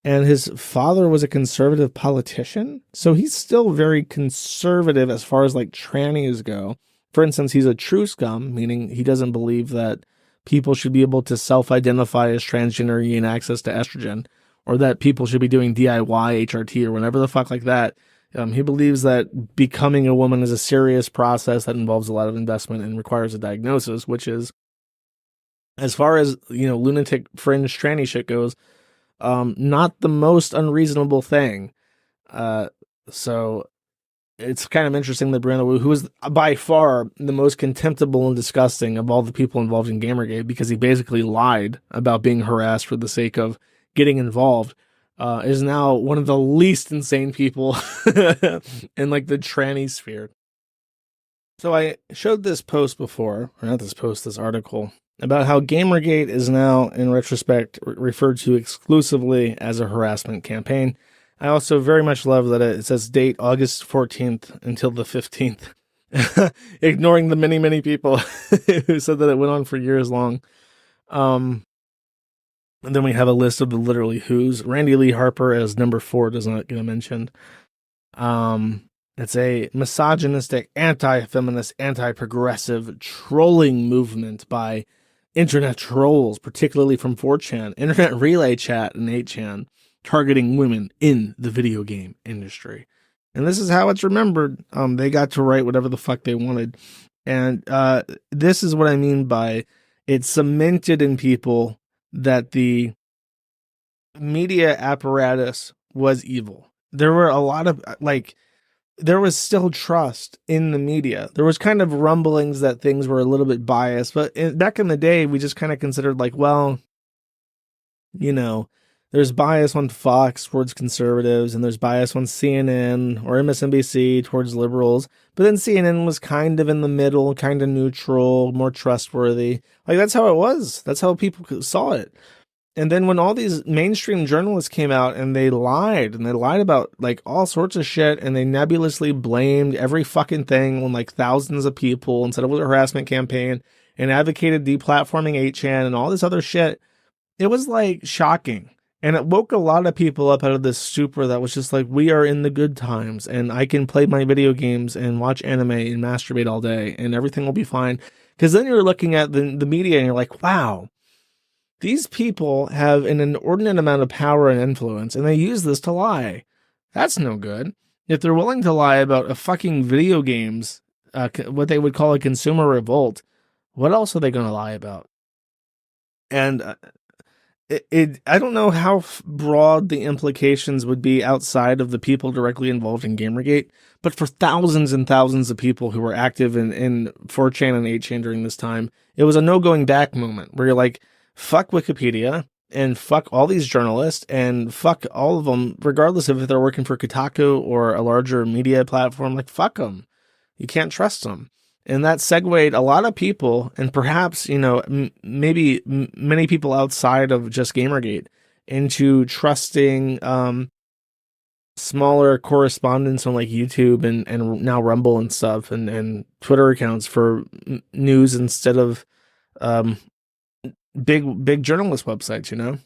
And his father was a conservative politician. So he's still very conservative as far as like trannies go. For instance, he's a true scum, meaning he doesn't believe that people should be able to self-identify as transgender and gain access to estrogen, or that people should be doing DIY, HRT, or whatever the fuck like that. He believes that becoming a woman is a serious process that involves a lot of investment and requires a diagnosis, which is, as far as, lunatic fringe tranny shit goes, not the most unreasonable thing. So it's kind of interesting that Brianna Wu, who is by far the most contemptible and disgusting of all the people involved in Gamergate, because he basically lied about being harassed for the sake of getting involved, is now one of the least insane people in like the tranny sphere. So I showed this post before, or not this post, this article, about how Gamergate is now, in retrospect, referred to exclusively as a harassment campaign. I also very much love that it says date August 14th until the 15th, ignoring the many, many people who said that it went on for years long. And then we have a list of the literally who's. Randy Lee Harper as number 4 does not get mentioned. It's a misogynistic, anti-feminist, anti-progressive trolling movement by internet trolls, particularly from 4chan, Internet Relay Chat, and 8chan, targeting women in the video game industry. And this is how it's remembered. They got to write whatever the fuck they wanted. And this is what I mean by it cemented in people that the media apparatus was evil. There were a lot of, there was still trust in the media. There was kind of rumblings that things were a little bit biased, but back in the day, we just kind of considered there's bias on Fox towards conservatives, and there's bias on CNN or MSNBC towards liberals, but then CNN was kind of in the middle, kind of neutral, more trustworthy. That's how it was. That's how people saw it. And then when all these mainstream journalists came out and they lied about all sorts of shit, and they nebulously blamed every fucking thing on thousands of people and said it was a harassment campaign and advocated deplatforming 8chan and all this other shit, it was shocking. And it woke a lot of people up out of this stupor that was just we are in the good times and I can play my video games and watch anime and masturbate all day and everything will be fine. Because then you're looking at the media and you're like, wow, these people have an inordinate amount of power and influence, and they use this to lie. That's no good. If they're willing to lie about a fucking video games, what they would call a consumer revolt, what else are they going to lie about? And I don't know how broad the implications would be outside of the people directly involved in Gamergate, but for thousands and thousands of people who were active in 4chan and 8chan during this time, it was a no going back moment where you're like, fuck Wikipedia and fuck all these journalists and fuck all of them, regardless of if they're working for Kotaku or a larger media platform. Fuck them. You can't trust them. And that segued a lot of people, and perhaps, maybe many people outside of just Gamergate, into trusting smaller correspondents on YouTube and now Rumble and stuff and Twitter accounts for news instead of big journalist websites,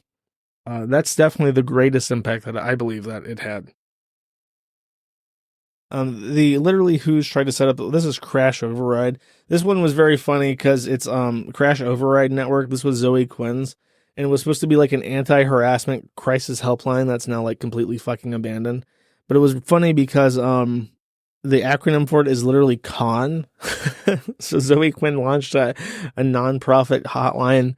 That's definitely the greatest impact that I believe that it had. The literally who's tried to set up, this is Crash Override. This one was very funny because it's Crash Override Network. This was Zoe Quinn's, and it was supposed to be an anti-harassment crisis helpline that's now completely fucking abandoned. But it was funny because the acronym for it is literally CON. So Zoe Quinn launched a nonprofit hotline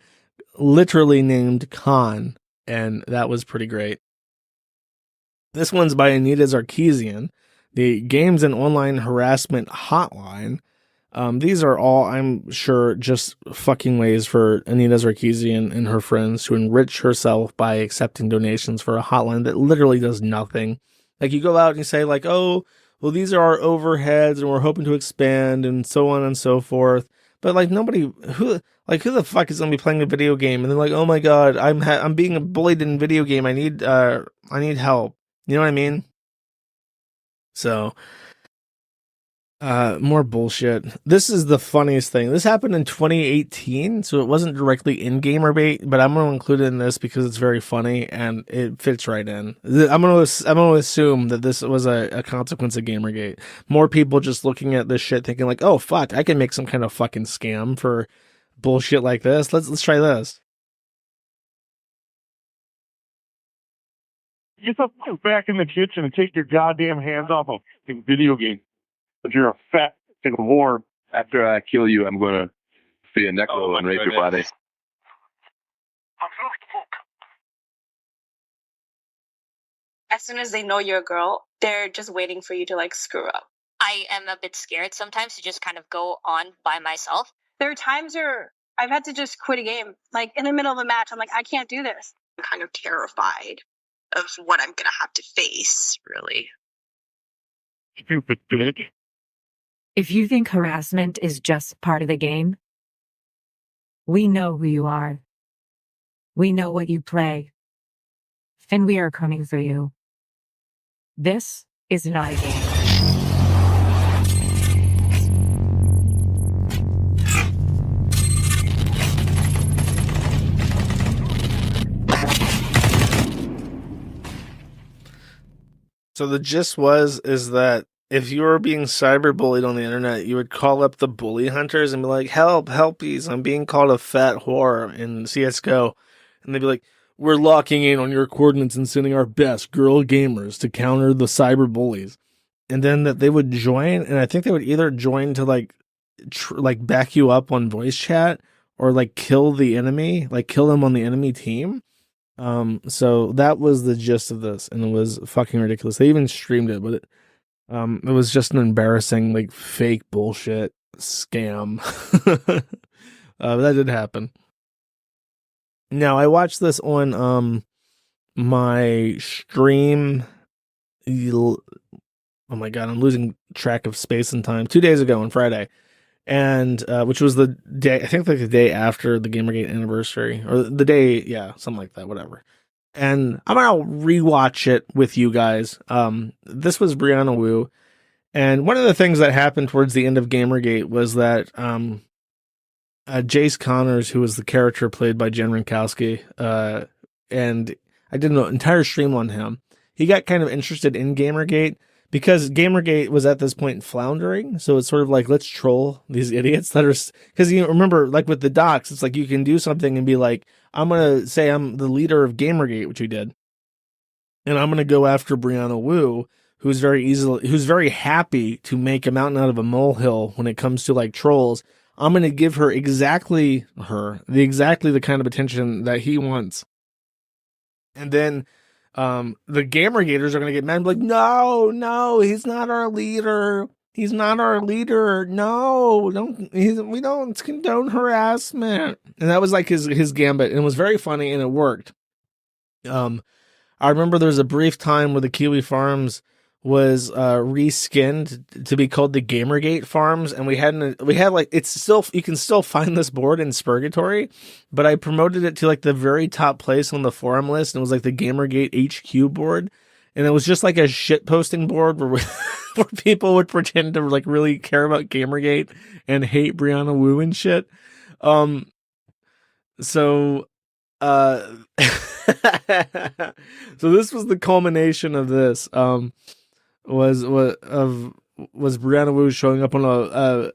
literally named CON, and that was pretty great. This one's by Anita Sarkeesian, the Games and Online Harassment Hotline. These are all, I'm sure, just fucking ways for Anita Sarkeesian and her friends to enrich herself by accepting donations for a hotline that literally does nothing. Like, you go out and you say, like, oh, well, these are our overheads and we're hoping to expand and so on and so forth. But, like, nobody, who the fuck is going to be playing a video game? And they're like, oh my God, I'm being bullied in a video game. I need help. You know what I mean? So, more bullshit. This is the funniest thing. This happened in 2018, so it wasn't directly in Gamergate, but I'm going to include it in this because it's very funny and it fits right in. I'm going to assume that this was a consequence of Gamergate. More people just looking at this shit thinking like, oh fuck, I can make some kind of fucking scam for bullshit like this. Let's try this. Get the fuck back in the kitchen and take your goddamn hands off a fucking video game. If you're a fat fucking whore. After I kill you, I'm going to be a necro and rape your body. As soon as they know you're a girl, they're just waiting for you to like screw up. I am a bit scared sometimes to just kind of go on by myself. There are times where I've had to just quit a game. Like in the middle of a match, I'm like, I can't do this. I'm kind of terrified of what I'm going to have to face, really. Stupid bitch. If you think harassment is just part of the game, we know who you are. We know what you play. And we are coming for you. This is not a game. So the gist is that if you were being cyberbullied on the internet, you would call up the bully hunters and be like, helpies, I'm being called a fat whore in CSGO. And they'd be like, we're locking in on your coordinates and sending our best girl gamers to counter the cyberbullies. And then that they would join, and I think they would either join to like back you up on voice chat or like kill the enemy, like kill them on the enemy team. So that was the gist of this, and it was fucking ridiculous. They even streamed it, but it was just an embarrassing, like, fake bullshit scam. But that did happen. Now, I watched this on my stream. Oh my God, I'm losing track of space and time. 2 days ago on Friday, and which was the day, I think, like the day after the Gamergate anniversary, or the day, yeah, something like that, whatever. And I'm gonna rewatch it with you guys. This was Brianna Wu, and one of the things that happened towards the end of Gamergate was that Jace Connors, who was the character played by Jen Rinkowski, and I did an entire stream on him. He got kind of interested in Gamergate because Gamergate was at this point floundering. So it's sort of like, let's troll these idiots that are, because you remember, like with the docs, it's like you can do something and be like, I'm going to say I'm the leader of Gamergate, which we did. And I'm going to go after Brianna Wu, who's very happy to make a mountain out of a molehill when it comes to like trolls. I'm going to give her exactly the kind of attention that he wants. And then the Gamergators are going to get mad and be like, no, he's not our leader. He's not our leader. No, we don't condone harassment. And that was like his gambit, and it was very funny, and it worked. I remember there was a brief time where the Kiwi Farms was reskinned to be called the Gamergate Farms, and we had like, it's still, you can still find this board in Spurgatory, but I promoted it to like the very top place on the forum list, and it was like the Gamergate HQ board, and it was just like a shit posting board where where people would pretend to like really care about Gamergate and hate Brianna Wu and shit. So so this was the culmination of this. Was Brianna Wu showing up on a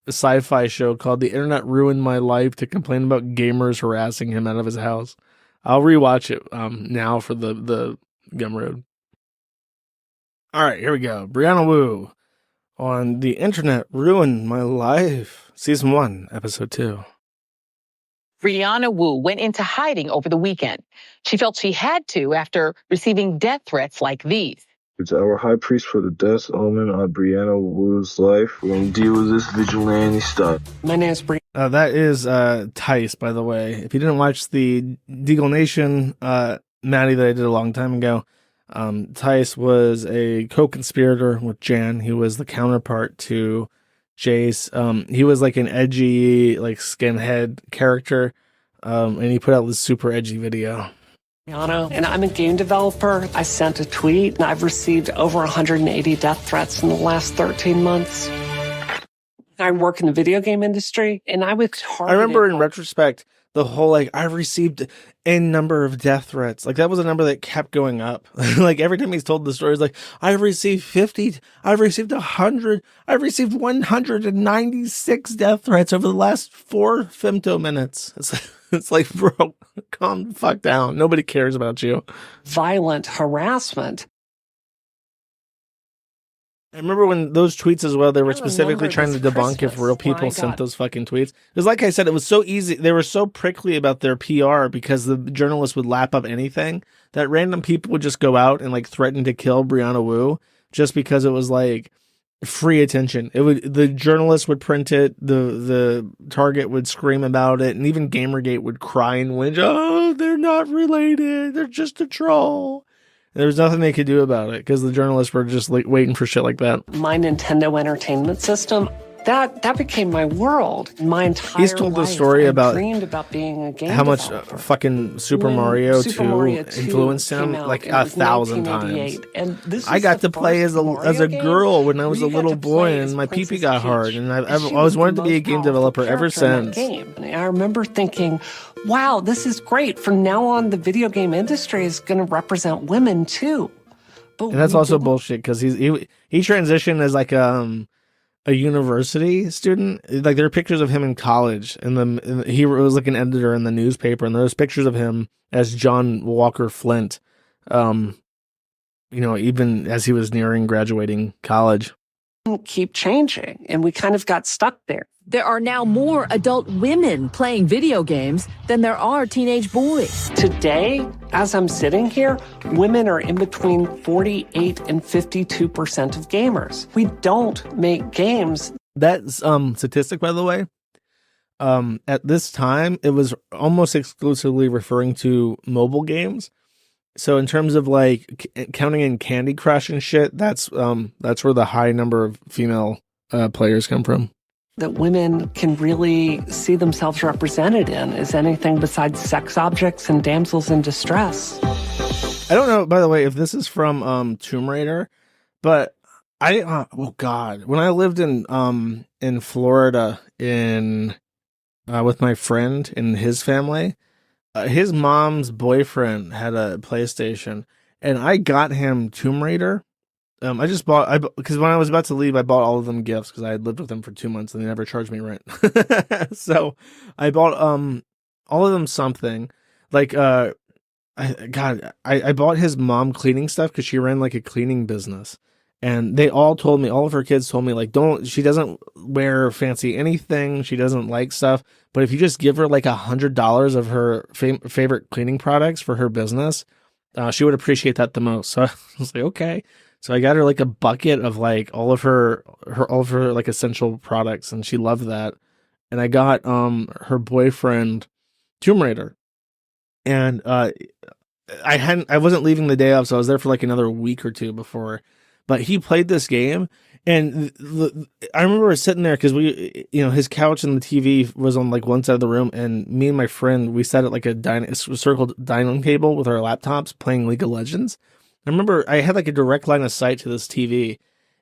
sci-fi show called The Internet Ruined My Life to complain about gamers harassing him out of his house. I'll rewatch it now for the Gumroad. All right, here we go. Brianna Wu on The Internet Ruined My Life, Season 1, Episode 2. Brianna Wu went into hiding over the weekend. She felt she had to after receiving death threats like these. It's our high priest for the death omen on Brianna Wu's life. We're going to deal with this vigilante stuff. My name is Brianna. That is Tice, by the way. If you didn't watch the Deagle Nation Maddie that I did a long time ago, Tice was a co-conspirator with Jan. He was the counterpart to Jace. He was like an edgy, like skinhead character, and he put out this super edgy video. And I'm a game developer. I sent a tweet, and I've received over 180 death threats in the last 13 months. I work in the video game industry, and I was targeted. I remember in retrospect, the whole, like, I've received a number of death threats. Like, that was a number that kept going up. Like, every time he's told the story, it's like, I've received 50, I've received 100, I've received 196 death threats over the last 4 femto minutes. It's like, bro, calm the fuck down. Nobody cares about you. Violent harassment. I remember when those tweets as well, they were specifically trying to debunk if real people sent those fucking tweets. Because like I said, it was so easy. They were so prickly about their PR because the journalists would lap up anything that random people would just go out and like threaten to kill Brianna Wu just because it was like free attention. The journalists would print it, the Target would scream about it, and even Gamergate would cry and whinge, oh, they're not related, they're just a troll. There was nothing they could do about it because the journalists were just like waiting for shit like that. My Nintendo Entertainment System, that became my world. My entire He's told the story about dreamed about being a game how much fucking Super Mario 2 influenced him like 1,000 times. And this I got to play as a girl when I was a little boy, and my pee-pee got hard, and I've always wanted to be a game developer ever since. And I remember thinking, wow, this is great. From now on, the video game industry is going to represent women too. But and that's also bullshit because he transitioned as like a university student. Like there are pictures of him in college, and he was like an editor in the newspaper, and there's pictures of him as John Walker Flint. Even as he was nearing graduating college. Keep changing, and we kind of got stuck there. There are now more adult women playing video games than there are teenage boys. Today, as I'm sitting here, women are in between 48 and 52% of gamers. We don't make games. That statistic, by the way, at this time, it was almost exclusively referring to mobile games. So in terms of like counting in Candy Crush and shit, that's where the high number of female players come from. That women can really see themselves represented in is anything besides sex objects and damsels in distress. I don't know, by the way, if this is from Tomb Raider, but oh god, when I lived in Florida with my friend and his family. His mom's boyfriend had a PlayStation, and I got him Tomb Raider. Because when I was about to leave, I bought all of them gifts because I had lived with them for 2 months and they never charged me rent. So I bought all of them something. Like I bought his mom cleaning stuff because she ran like a cleaning business. And they all told me, all of her kids told me, like, she doesn't wear fancy anything. She doesn't like stuff. But if you just give her like $100 of her favorite cleaning products for her business, she would appreciate that the most. So I was like, okay. So I got her like a bucket of like all of her like essential products, and she loved that. And I got her boyfriend Tomb Raider. And I wasn't leaving the day off, so I was there for like another week or two before. But he played this game, and I remember sitting there because his couch and the TV was on like one side of the room, and me and my friend, we sat at like a circled dining table with our laptops playing League of Legends. I remember I had like a direct line of sight to this TV,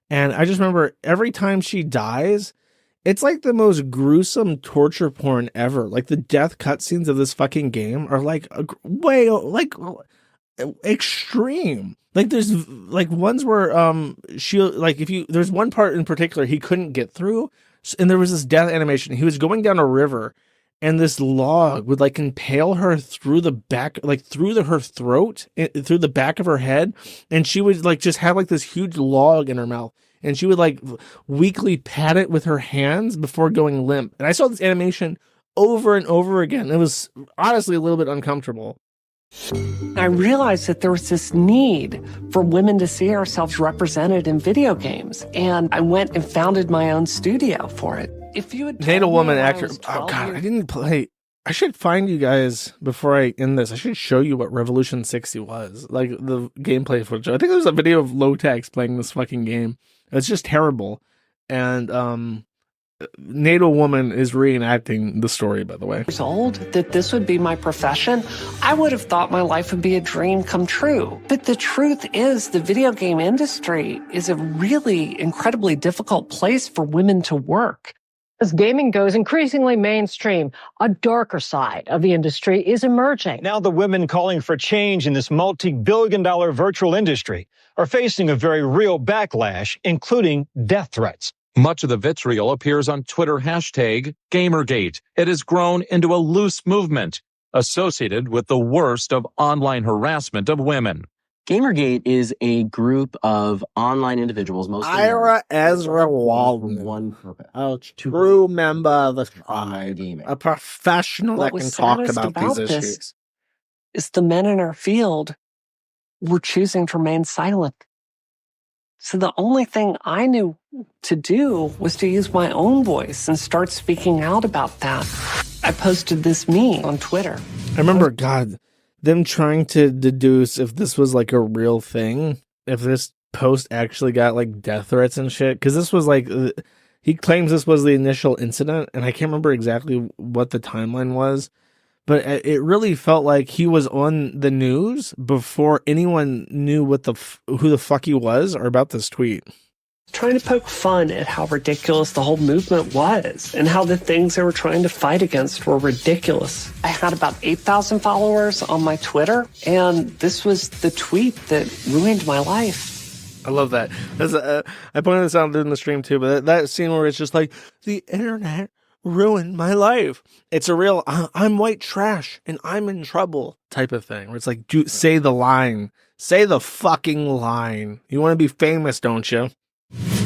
and I just remember every time she dies, it's like the most gruesome torture porn ever. Like the death cutscenes of this fucking game are like way like extreme. Like there's like ones where there's one part in particular he couldn't get through, and there was this death animation. He was going down a river, and this log would like impale her through the back, like through her throat, through the back of her head, and she would like just have like this huge log in her mouth, and she would like weakly pat it with her hands before going limp. And I saw this animation over and over again. It was honestly a little bit uncomfortable. I realized that there was this need for women to see ourselves represented in video games, and I went and founded my own studio for it. If you had Natal woman actor. Oh God, I didn't play. I should find you guys before I end this. I should show you what Revolution 60 was, like the gameplay footage. I think there's a video of Lotex playing this fucking game. It's just terrible, and Natal woman is reenacting the story, by the way. Years old, that this would be my profession, I would have thought my life would be a dream come true. But the truth is, the video game industry is a really incredibly difficult place for women to work. As gaming goes increasingly mainstream, a darker side of the industry is emerging. Now the women calling for change in this multi-billion-dollar virtual industry are facing a very real backlash, including death threats. Much of the vitriol appears on Twitter hashtag Gamergate. It has grown into a loose movement associated with the worst of online harassment of women. Gamergate is a group of online individuals, mostly Ira Ezra Walden, one purpose, a true member of the online gaming, a professional that can talk about these issues. Is the men in our field were choosing to remain silent. So the only thing I knew to do was to use my own voice and start speaking out about that. I posted this meme on Twitter. I remember, God, them trying to deduce if this was like a real thing, if this post actually got like death threats and shit. Because this was like, he claims this was the initial incident, and I can't remember exactly what the timeline was. But it really felt like he was on the news before anyone knew who the fuck he was or about this tweet. Trying to poke fun at how ridiculous the whole movement was and how the things they were trying to fight against were ridiculous. I had about 8,000 followers on my Twitter, and this was the tweet that ruined my life. I love that. I pointed this out in the stream too, but that scene where it's just like, the internet ruined my life. It's a real I'm white trash and I'm in trouble type of thing, where it's like, say the line. Say the fucking line. You want to be famous, don't you?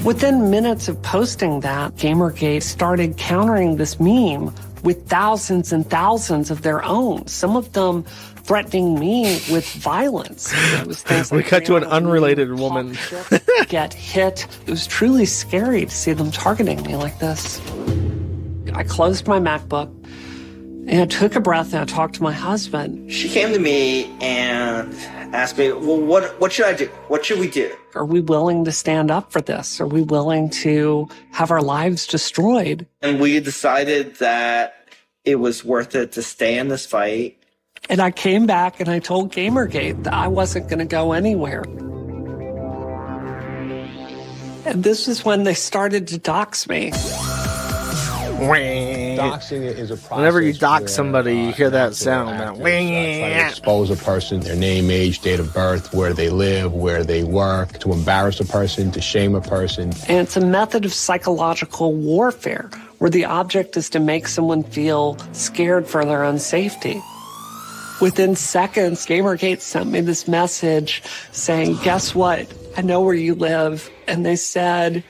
Within minutes of posting that, Gamergate started countering this meme with thousands and thousands of their own, some of them threatening me with violence. It was things We like cut to an unrelated woman. get hit. It was truly scary to see them targeting me like this. I closed my MacBook and I took a breath and I talked to my husband. She came to me and asked me, well, what should I do? What should we do? Are we willing to stand up for this? Are we willing to have our lives destroyed? And we decided that it was worth it to stay in this fight. And I came back and I told Gamergate that I wasn't going to go anywhere. And this is when they started to dox me. Doxing is a process. Whenever you dox somebody, you hear that sound. That try to expose a person, their name, age, date of birth, where they live, where they work, to embarrass a person, to shame a person. And it's a method of psychological warfare where the object is to make someone feel scared for their own safety. Within seconds, Gamergate sent me this message saying, guess what? I know where you live. And they said,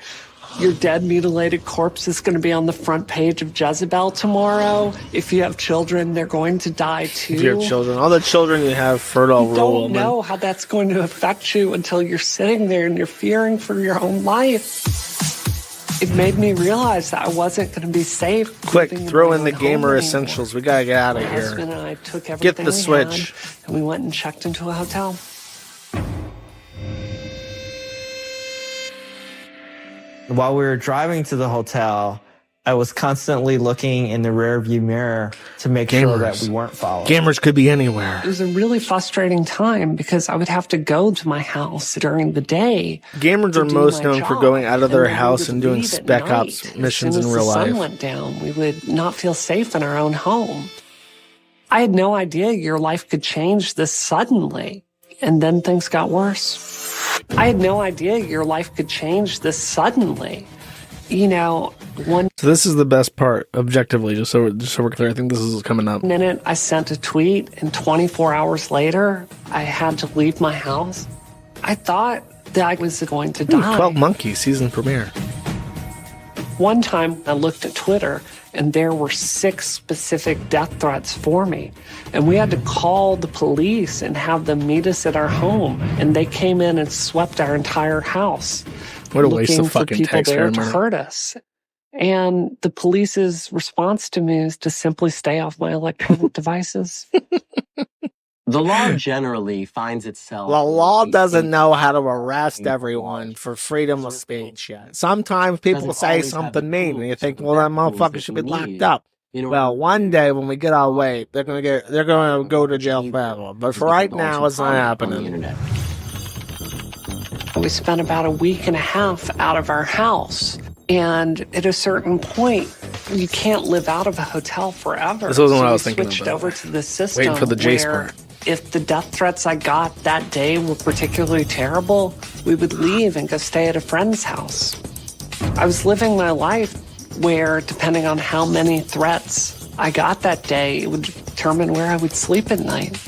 your dead, mutilated corpse is going to be on the front page of Jezebel tomorrow. If you have children, they're going to die too. If you have children, all the children you have, fertile You don't know how that's going to affect you until you're sitting there and you're fearing for your own life. It made me realize that I wasn't going to be safe. Quick, throw in the gamer essentials. We got to get out of My here. husband and I took everything Get the Switch. we had, and we went and checked into a hotel. While we were driving to the hotel, I was constantly looking in the rearview mirror to make sure that we weren't followed. Gamers could be anywhere. It was a really frustrating time because I would have to go to my house during the day. Gamers are most known for going out of their house and doing spec ops missions in real life. As the sun life. went down, we would not feel safe in our own home. I had no idea your life could change this suddenly, and then things got worse. I had no idea your life could change this suddenly. You know, One So this is the best part, objectively, just so we're clear. I think this is coming up. minute I sent a tweet, and 24 hours later, I had to leave my house. I thought that I was going to die. 12 Monkeys season premiere. One time I looked at Twitter and there were 6 specific death threats for me. And we had to call the police and have them meet us at our home. And they came in and swept our entire house. What a waste of looking for fucking people text there for a to minute. hurt us. And the police's response to me is to simply stay off my electronic devices. The law generally finds itself. The law doesn't know how to arrest everyone for freedom of speech yet. Sometimes people say something mean, and you think, well, that motherfucker should be locked up. Well, one day when we get our way, they're gonna go to jail forever. But for right now, it's not happening. We spent about a week and a half out of our house. And at a certain point, you can't live out of a hotel forever. This wasn't what I was we thinking switched about. over to the system Waiting for the Jace where part. if the death threats I got that day were particularly terrible, we would leave and go stay at a friend's house. I was living my life where, depending on how many threats I got that day, it would determine where I would sleep at night.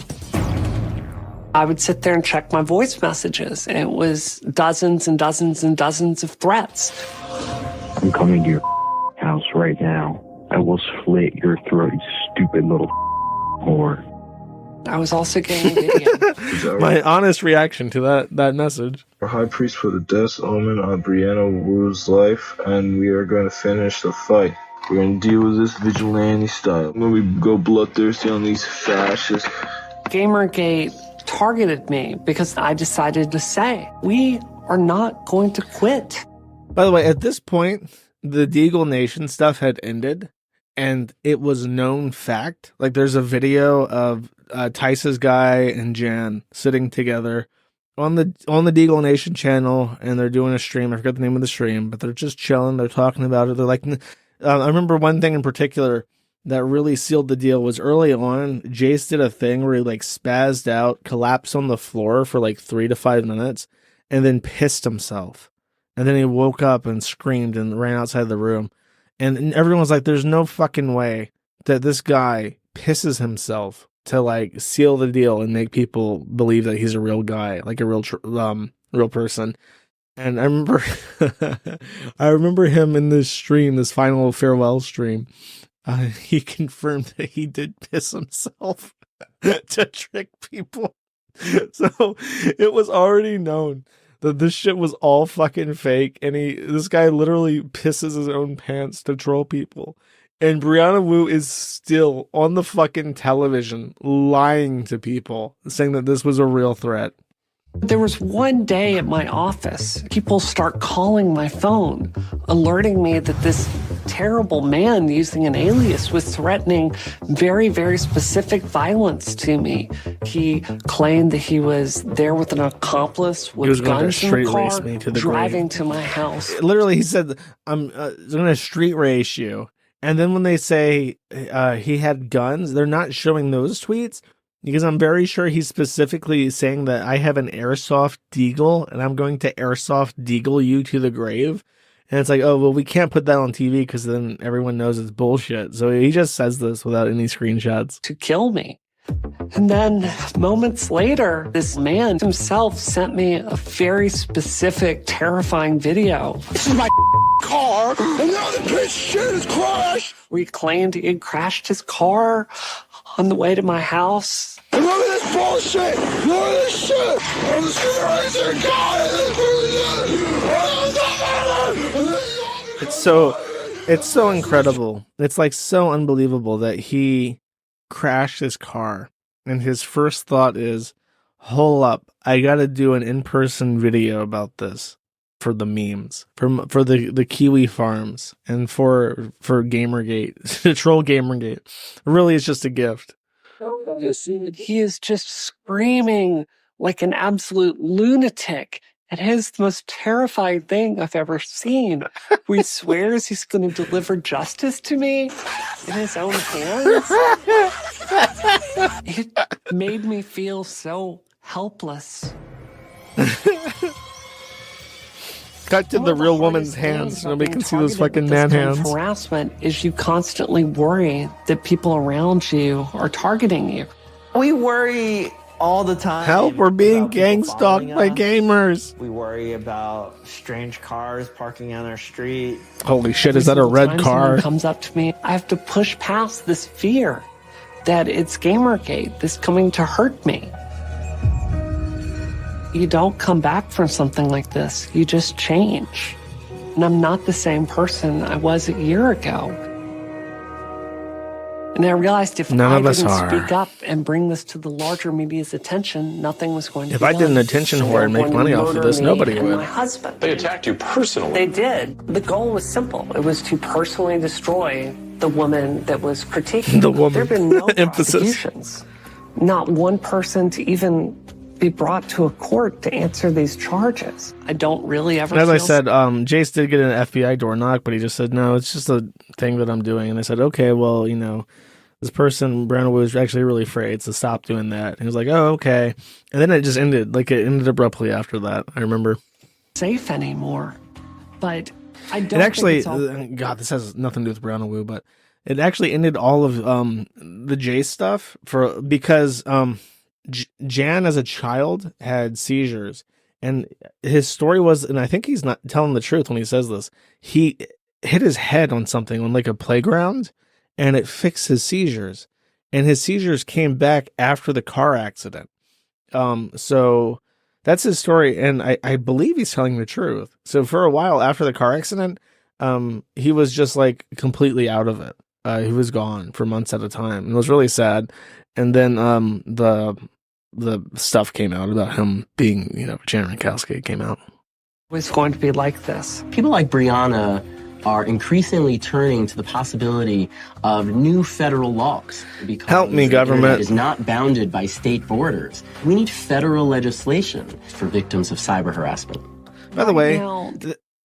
I would sit there and check my voice messages, and it was dozens and dozens and dozens of threats. I'm coming to your house right now. I will slit your throat, you stupid little whore. I was also getting video. My honest reaction to that message. Our high priest for the death omen on Brianna Wu's life, and we are going to finish the fight. We're going to deal with this vigilante style. When we go bloodthirsty on these fascists. Gamergate targeted me because I decided to say, we are not going to quit. By the way, at this point, the Deagle Nation stuff had ended, and it was known fact. Like, there's a video of Tice's guy and Jan sitting together on the Deagle Nation channel, and they're doing a stream. I forgot the name of the stream, but they're just chilling. They're talking about it. They're like, I remember one thing in particular that really sealed the deal was early on, Jace did a thing where he like spazzed out, collapsed on the floor for like 3 to 5 minutes, and then pissed himself. And then he woke up and screamed and ran outside the room. And everyone's like, there's no fucking way that this guy pisses himself to like seal the deal and make people believe that he's a real guy, like a real person. And I remember, I remember him in this stream, this final farewell stream. He confirmed that he did piss himself to trick people. So it was already known that this shit was all fucking fake, and this guy literally pisses his own pants to troll people. And Brianna Wu is still on the fucking television lying to people, saying that this was a real threat. There was one day at my office, people start calling my phone, alerting me that this terrible man using an alias was threatening very, very specific violence to me. He claimed that he was there with an accomplice with guns in the car, driving to my house. Literally, he said, I'm going to street race you. And then when they say he had guns, they're not showing those tweets. Because I'm very sure he's specifically saying that I have an airsoft deagle and I'm going to airsoft deagle you to the grave. And it's like, oh, well, we can't put that on TV because then everyone knows it's bullshit. So he just says this without any screenshots. To kill me. And then moments later, this man himself sent me a very specific, terrifying video. This is my car, and now the bitch shit is crashed. Where he claimed he had crashed his car on the way to my house. And look at this bullshit! Look at this shit! I'm the street racer guy! It's so incredible. It's like so unbelievable that he crashed his car and his first thought is, hold up, I gotta do an in-person video about this for the memes, for the Kiwi farms, and for Gamergate, to troll Gamergate. Really, it's just a gift. He is just screaming like an absolute lunatic. It is the most terrifying thing I've ever seen. He swears he's going to deliver justice to me in his own hands. It made me feel so helpless. Cut to the real woman's hands so nobody can see those fucking man hands. Harassment is you constantly worry that people around you are targeting you. We worry all the time. Help, we're being gang stalked by gamers. We worry about strange cars parking on our street. Holy shit, is that a red Every car? someone comes up to me, I have to push past this fear that it's Gamergate, this coming to hurt me. You don't come back from something like this. You just change. And I'm not the same person I was a year ago. And I realized if None I of us didn't are. speak up and bring this to the larger media's attention, nothing was going to If be I done. did an attention whore and make money off of this, nobody and would. my husband. They attacked you personally. They did. The goal was simple. It was to personally destroy the woman that was critiquing. The woman. There have been no Emphasis. prosecutions. Not one person to even be brought to a court to answer these charges. I don't really ever As I feel said, Jace did get an FBI door knock, but he just said, no, it's just a thing that I'm doing. And I said, okay, well, you know, this person, Brianna Wu, was actually really afraid, so stop doing that. And he was like, oh, okay. And then it just ended. Like, it ended abruptly after that, I remember. safe anymore. But I don't It actually, think it's all God, this has nothing to do with Brianna Wu, but it actually ended all of the Jace stuff because Jan as a child had seizures, and his story was, and I think he's not telling the truth when he says this, he hit his head on something on like a playground and it fixed his seizures, and his seizures came back after the car accident. So that's his story, and I believe he's telling the truth. So for a while after the car accident, he was just like completely out of it. He was gone for months at a time, and it was really sad. And then the stuff came out about him being, you know, Jan Rakowski came out. always going to be like this. People like Brianna are increasingly turning to the possibility of new federal laws. Because Help me, the government. internet is not bounded by state borders. We need federal legislation for victims of cyber harassment. By the way, now-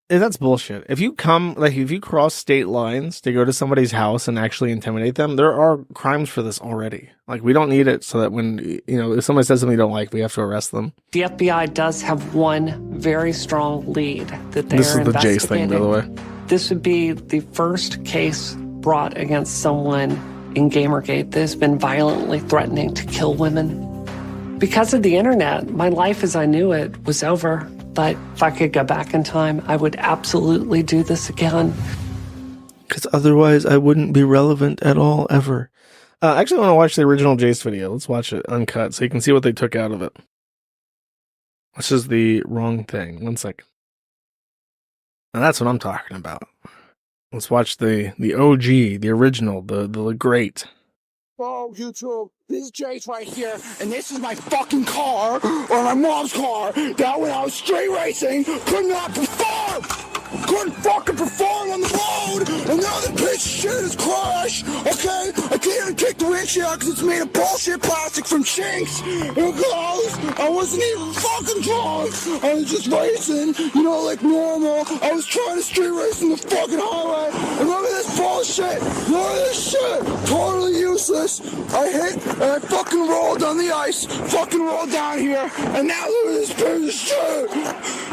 that's bullshit. If you cross state lines to go to somebody's house and actually intimidate them, there are crimes for this already. Like, we don't need it so that when, you know, if somebody says something we don't like, we have to arrest them. The FBI does have one very strong lead that they This are is the Jace thing, by the way. This would be the first case brought against someone in Gamergate that has been violently threatening to kill women. Because of the internet, my life as I knew it was over. But if I could go back in time, I would absolutely do this again. Because otherwise I wouldn't be relevant at all, ever. I actually want to watch the original Jace video. Let's watch it uncut so you can see what they took out of it. This is the wrong thing. 1 second. Now that's what I'm talking about. Let's watch the OG, the original, the great. Oh, YouTube, this is Jace right here, and this is my fucking car, or my mom's car, that when I was street racing, could not perform! Couldn't fucking perform on the road, and now the bitch shit is crushed, okay? I can't even kick the windshield because it's made of bullshit plastic from Chinks, because I wasn't even fucking drunk, I was just racing, you know, like normal. I was trying to street race in the fucking highway, and look at this bullshit, look at this shit, totally useless. I hit, and I fucking rolled on the ice, fucking rolled down here, and now look at this piece of shit.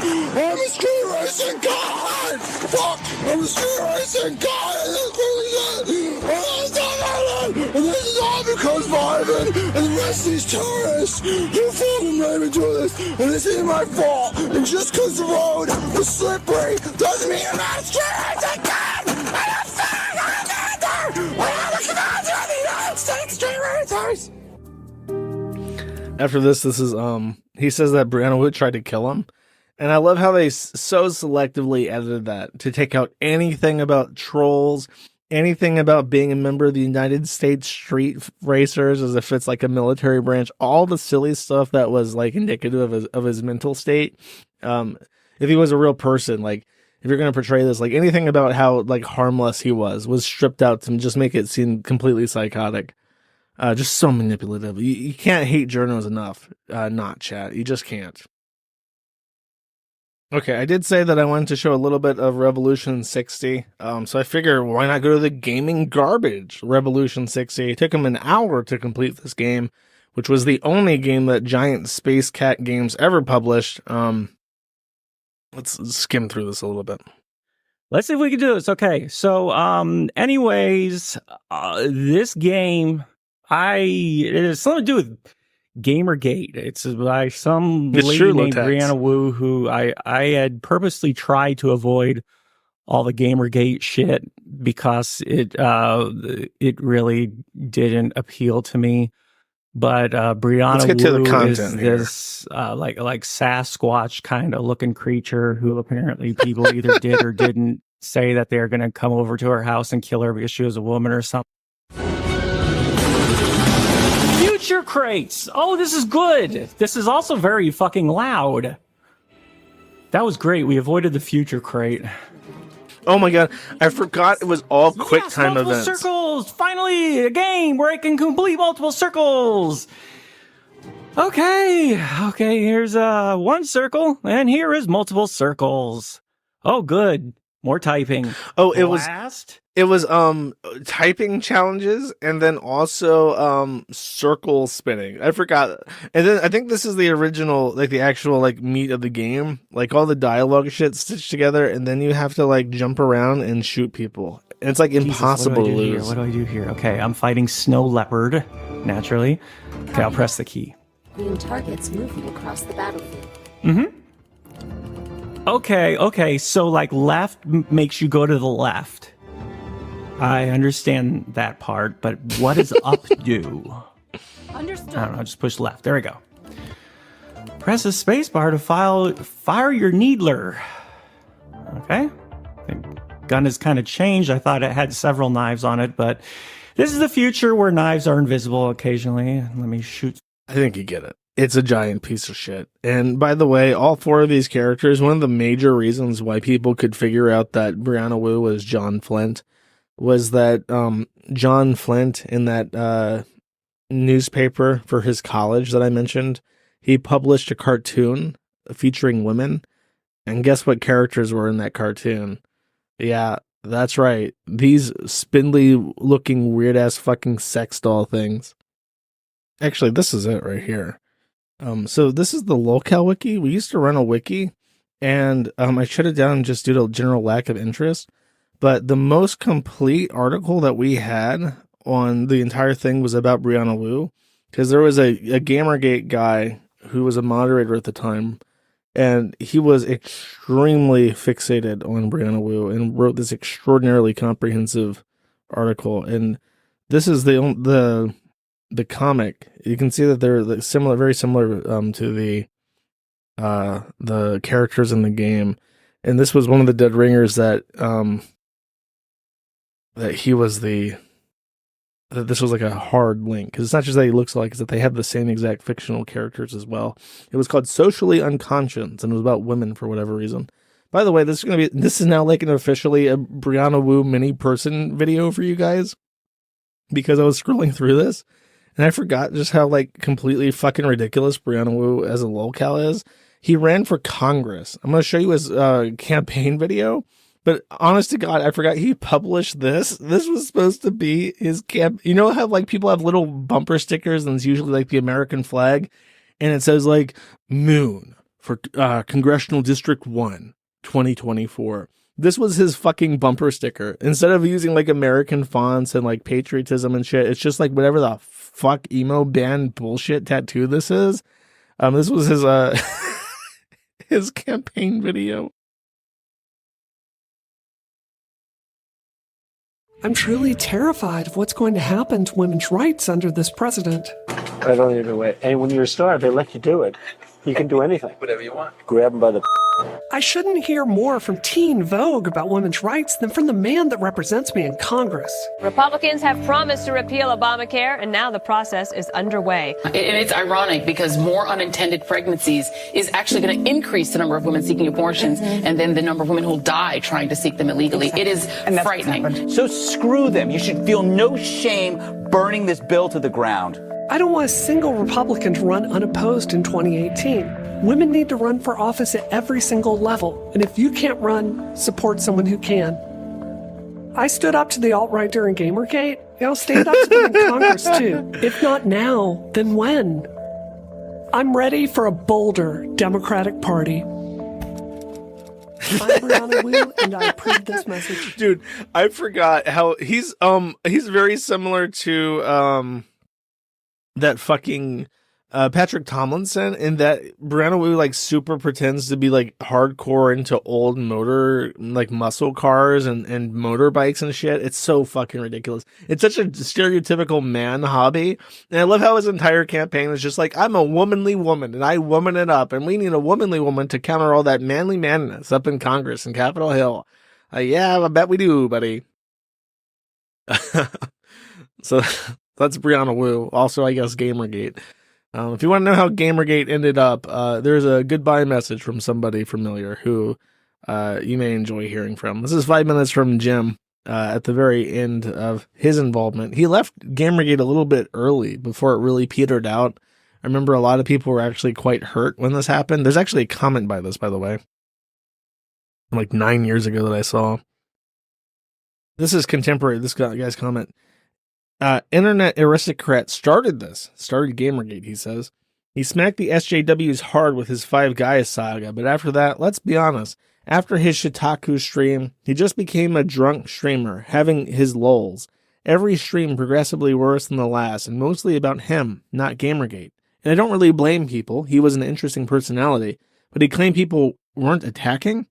I'm a street racing god! Fuck! I'm a street racing god! And this is all because of Ivan and the rest of these terrorists who fucking made me do this, and this ain't my fault. And just because the road was slippery doesn't mean I'm not a street racing god! I'm a commander of the United States Street Racers! After this is, he says that Brianna Wu tried to kill him. And I love how they so selectively edited that to take out anything about trolls, anything about being a member of the United States Street Racers as if it's like a military branch, all the silly stuff that was like indicative of his mental state. If he was a real person, like if you're going to portray this, like anything about how like harmless he was stripped out to just make it seem completely psychotic. Just so manipulative. You can't hate journos enough. Not chat. You just can't. Okay, I did say that I wanted to show a little bit of Revolution 60. So I figure why not go to the gaming garbage? Revolution 60. It took him an hour to complete this game, which was the only game that Giant Space Cat Games ever published. Let's skim through this a little bit. Let's see if we can do this. Okay. So, anyways, this game, it has something to do with Gamergate. It's by some lady named Brianna Wu, who I had purposely tried to avoid all the Gamergate shit because it really didn't appeal to me. But Brianna Wu is this like Sasquatch kind of looking creature who apparently people either did or didn't say that they're going to come over to her house and kill her because she was a woman or something. Future crates. Oh, this is good. This is also very fucking loud. That was great. We avoided the future crate. Oh my god, I forgot it was all quick time events. Circles! Finally, a game where I can complete multiple circles! Okay, here's one circle, and here is multiple circles. Oh, good. More typing. Oh, it was typing challenges and then also circle spinning. I forgot. And then I think this is the original, like the actual like meat of the game, like all the dialogue shit stitched together, and then you have to like jump around and shoot people. And it's like impossible to lose. What do I do here? Okay, I'm fighting Snow Leopard, naturally. Okay, I'll press the key. Green targets moving across the battlefield. Mm-hmm. Okay, so like left makes you go to the left. I understand that part, but what does up do? Understood. I don't know, just push left. There we go. Press the space bar to fire your needler. Okay. The gun has kind of changed. I thought it had several knives on it, but this is the future where knives are invisible occasionally. Let me shoot. I think you get it. It's a giant piece of shit. And by the way, all four of these characters, one of the major reasons why people could figure out that Brianna Wu was John Flint was that John Flint, in that newspaper for his college that I mentioned, he published a cartoon featuring women. And guess what characters were in that cartoon? Yeah, that's right. These spindly looking weird ass fucking sex doll things. Actually, this is it right here. So this is the locale wiki. We used to run a wiki, and I shut it down just due to general lack of interest. But the most complete article that we had on the entire thing was about Brianna Wu, because there was a Gamergate guy who was a moderator at the time, and he was extremely fixated on Brianna Wu and wrote this extraordinarily comprehensive article. And this is the comic. You can see that they're very similar to the characters in the game. And this was one of the dead ringers that he was that this was like a hard link, because it's not just that he looks like, it's that they have the same exact fictional characters as well. It was called Socially Unconscious, and it was about women for whatever reason. By the way, this is now like an officially a Brianna Wu mini person video for you guys, because I was scrolling through this and I forgot just how like completely fucking ridiculous Brianna Wu as a locale is. He ran for Congress. I'm going to show you his campaign video. But honest to God, I forgot he published this. This was supposed to be his camp. You know how like people have little bumper stickers and it's usually like the American flag, and it says like Moon for Congressional District 1, 2024. This was his fucking bumper sticker. Instead of using like American fonts and like patriotism and shit, it's just like whatever the fuck emo band bullshit tattoo this is. This was his his campaign video. I'm truly terrified of what's going to happen to women's rights under this president. I don't even know it. And when you're a star, they let you do it. You can do anything. Whatever you want. Grab them by the... I shouldn't hear more from Teen Vogue about women's rights than from the man that represents me in Congress. Republicans have promised to repeal Obamacare, and now the process is underway. And it's ironic because more unintended pregnancies is actually going to increase the number of women seeking abortions and then the number of women who will die trying to seek them illegally. It is frightening. So screw them. You should feel no shame burning this bill to the ground. I don't want a single Republican to run unopposed in 2018. Women need to run for office at every single level. And if you can't run, support someone who can. I stood up to the alt-right during Gamergate. I'll stand up to them in Congress too. If not now, then when? I'm ready for a bolder Democratic Party. I'm Brianna Wu, and I approve this message. Dude, I forgot how he's very similar to that fucking Patrick Tomlinson, in that Brianna Wu like super pretends to be like hardcore into old motor, like muscle cars and motorbikes and shit. It's so fucking ridiculous. It's such a stereotypical man hobby. And I love how his entire campaign is just like, I'm a womanly woman and I woman it up, and we need a womanly woman to counter all that manly madness up in Congress and Capitol Hill. Yeah, I bet we do, buddy. So that's Brianna Wu. Also, I guess Gamergate. If you want to know how Gamergate ended up, there's a goodbye message from somebody familiar who you may enjoy hearing from. This is 5 minutes from Jim at the very end of his involvement. He left Gamergate a little bit early before it really petered out. I remember a lot of people were actually quite hurt when this happened. There's actually a comment by this, by the way, like 9 years ago that I saw. This is contemporary. This guy's comment. Internet aristocrat started Gamergate, he says. He smacked the SJWs hard with his Five Guys saga, but after that, let's be honest, after his Shitaku stream, he just became a drunk streamer, having his lulls. Every stream progressively worse than the last, and mostly about him, not Gamergate. And I don't really blame people, he was an interesting personality, but he claimed people weren't attacking?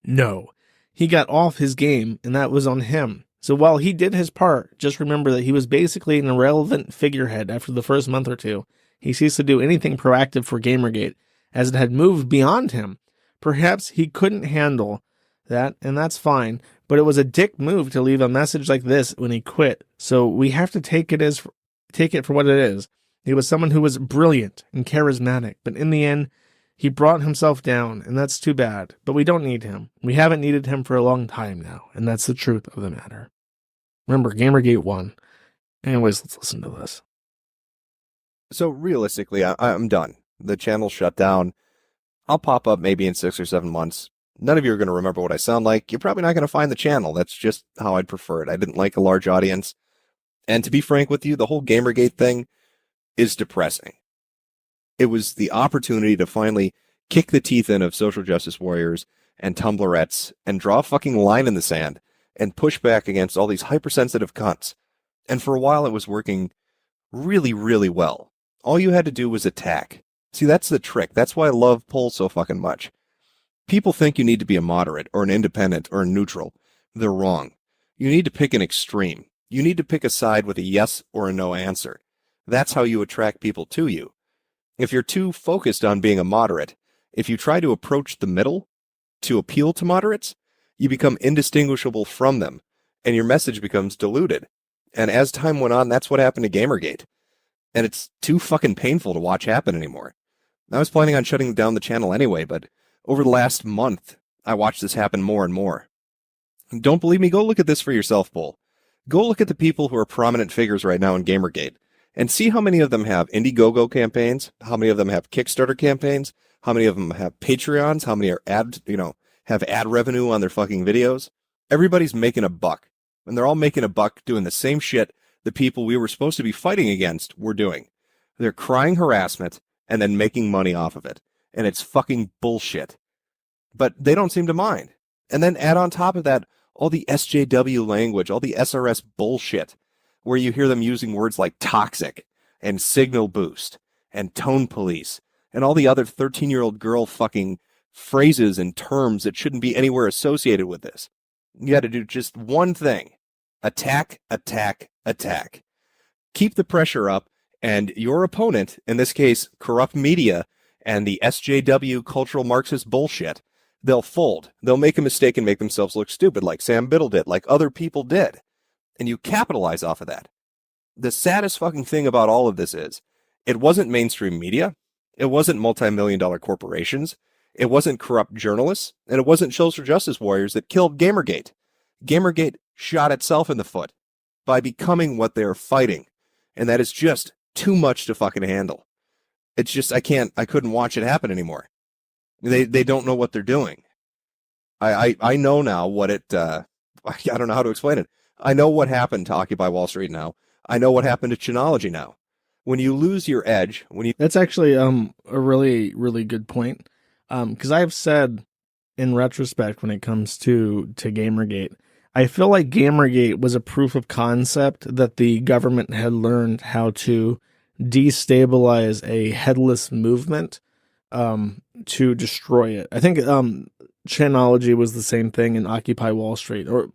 No. He got off his game, and that was on him. So while he did his part, just remember that he was basically an irrelevant figurehead after the first month or two. He ceased to do anything proactive for Gamergate, as it had moved beyond him. Perhaps he couldn't handle that, and that's fine, but it was a dick move to leave a message like this when he quit, so we have to take it for what it is. He was someone who was brilliant and charismatic, but in the end, he brought himself down, and that's too bad, but we don't need him. We haven't needed him for a long time now, and that's the truth of the matter. Remember, Gamergate won. Anyways, let's listen to this. So realistically, I'm done. The channel's shut down. I'll pop up maybe in 6 or 7 months. None of you are going to remember what I sound like. You're probably not going to find the channel. That's just how I'd prefer it. I didn't like a large audience. And to be frank with you, the whole Gamergate thing is depressing. It was the opportunity to finally kick the teeth in of social justice warriors and Tumblrettes and draw a fucking line in the sand and push back against all these hypersensitive cunts. And for a while it was working really, really well. All you had to do was attack. See, that's the trick. That's why I love polls so fucking much. People think you need to be a moderate or an independent or a neutral. They're wrong. You need to pick an extreme. You need to pick a side with a yes or a no answer. That's how you attract people to you. If you're too focused on being a moderate, if you try to approach the middle to appeal to moderates, you become indistinguishable from them, and your message becomes diluted. And as time went on, that's what happened to Gamergate. And it's too fucking painful to watch happen anymore. I was planning on shutting down the channel anyway, but over the last month, I watched this happen more and more. Don't believe me? Go look at this for yourself, Bull. Go look at the people who are prominent figures right now in Gamergate, and see how many of them have Indiegogo campaigns, how many of them have Kickstarter campaigns, how many of them have Patreons, how many are have ad revenue on their fucking videos. Everybody's making a buck, and they're all making a buck doing the same shit the people we were supposed to be fighting against were doing. They're crying harassment and then making money off of it, and it's fucking bullshit. But they don't seem to mind. And then add on top of that all the SJW language, all the SRS bullshit, where you hear them using words like toxic and signal boost and tone police and all the other 13-year-old girl fucking phrases and terms that shouldn't be anywhere associated with this. You got to do just one thing. Attack, attack, attack. Keep the pressure up, and your opponent, in this case, corrupt media and the SJW cultural Marxist bullshit, they'll fold. They'll make a mistake and make themselves look stupid like Sam Biddle did, like other people did. And you capitalize off of that. The saddest fucking thing about all of this is, it wasn't mainstream media, it wasn't multi-million-dollar corporations, it wasn't corrupt journalists, and it wasn't social justice warriors that killed Gamergate. Gamergate shot itself in the foot by becoming what they're fighting. And that is just too much to fucking handle. It's just, I couldn't watch it happen anymore. They don't know what they're doing. I know now what it, I don't know how to explain it. I know what happened to Occupy Wall Street now. I know what happened to Chinology now. When you lose your edge, That's actually a really, really good point. Because I've said in retrospect when it comes to Gamergate. I feel like Gamergate was a proof of concept that the government had learned how to destabilize a headless movement to destroy it. I think Chainology was the same thing in Occupy Wall Street, or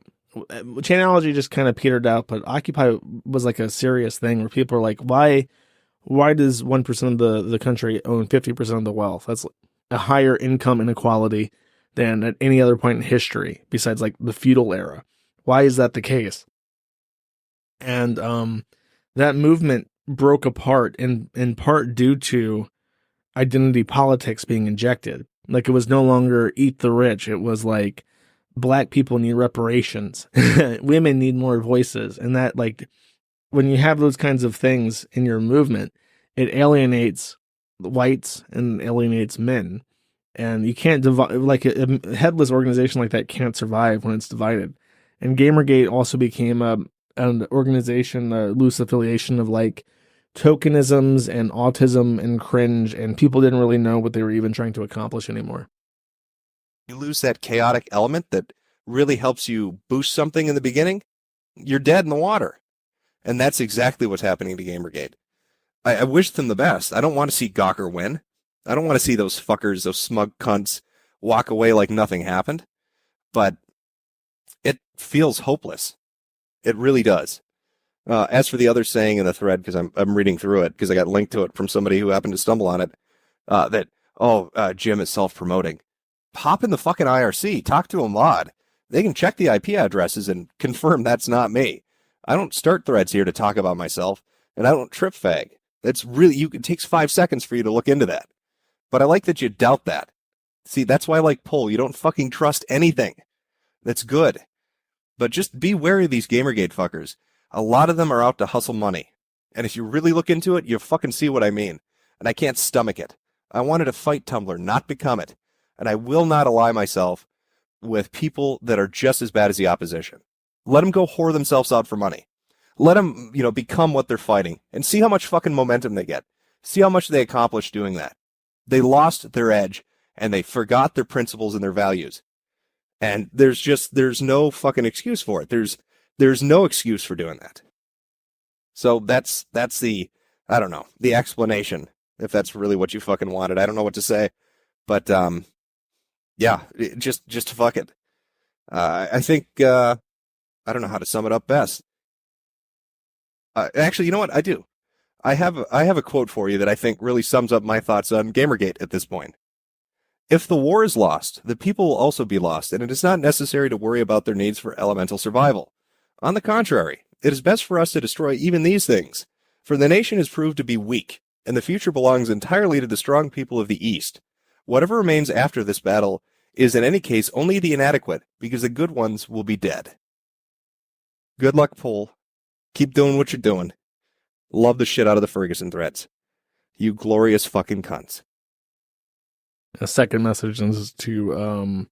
Chainology just kind of petered out, but Occupy was like a serious thing where people are like, why does 1% of the country own 50% of the wealth? That's a higher income inequality than at any other point in history besides like the feudal era. Why is that the case? And that movement broke apart in part due to identity politics being injected. Like, it was no longer eat the rich. It was like, black people need reparations. Women need more voices. And that, like, when you have those kinds of things in your movement, it alienates whites and alienates men. And you can't divide, like, a headless organization like that can't survive when it's divided. And Gamergate also became an organization, a loose affiliation of like tokenisms and autism and cringe, and people didn't really know what they were even trying to accomplish anymore. You lose that chaotic element that really helps you boost something in the beginning, you're dead in the water. And that's exactly what's happening to Gamergate. I wish them the best. I don't want to see Gawker win. I don't want to see those fuckers, those smug cunts, walk away like nothing happened. But it feels hopeless. It really does. As for the other saying in the thread, because I'm reading through it, because I got linked to it from somebody who happened to stumble on it, that, Jim is self-promoting. Hop in the fucking IRC, talk to a mod. They can check the IP addresses and confirm that's not me. I don't start threads here to talk about myself, and I don't trip fag. That's really, it takes 5 seconds for you to look into that. But I like that you doubt that. See, that's why I like Pol. You don't fucking trust anything. That's good. But just be wary of these Gamergate fuckers. A lot of them are out to hustle money. And if you really look into it, you'll fucking see what I mean. And I can't stomach it. I wanted to fight Tumblr, not become it. And I will not ally myself with people that are just as bad as the opposition. Let them go whore themselves out for money. Let them, become what they're fighting. And see how much fucking momentum they get. See how much they accomplish doing that. They lost their edge, and they forgot their principles and their values. And there's no fucking excuse for it. There's no excuse for doing that. So that's the, I don't know, the explanation, if that's really what you fucking wanted. I don't know what to say, but, yeah, just fuck it. I think, I don't know how to sum it up best. Actually, you know what? I do. I have a quote for you that I think really sums up my thoughts on Gamergate at this point. If the war is lost, the people will also be lost, and it is not necessary to worry about their needs for elemental survival. On the contrary, it is best for us to destroy even these things, for the nation is proved to be weak, and the future belongs entirely to the strong people of the East. Whatever remains after this battle is in any case only the inadequate, because the good ones will be dead. Good luck, Pol. Keep doing what you're doing. Love the shit out of the Ferguson threads. You glorious fucking cunts. A second message is to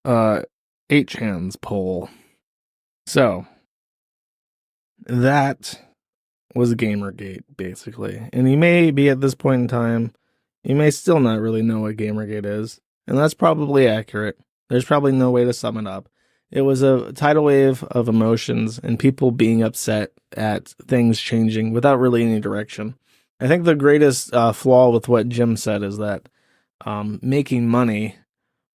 8chan's Pol. So that was Gamergate, basically. And you may be at this point in time, you may still not really know what Gamergate is. And that's probably accurate. There's probably no way to sum it up. It was a tidal wave of emotions and people being upset at things changing without really any direction. I think the greatest flaw with what Jim said is that making money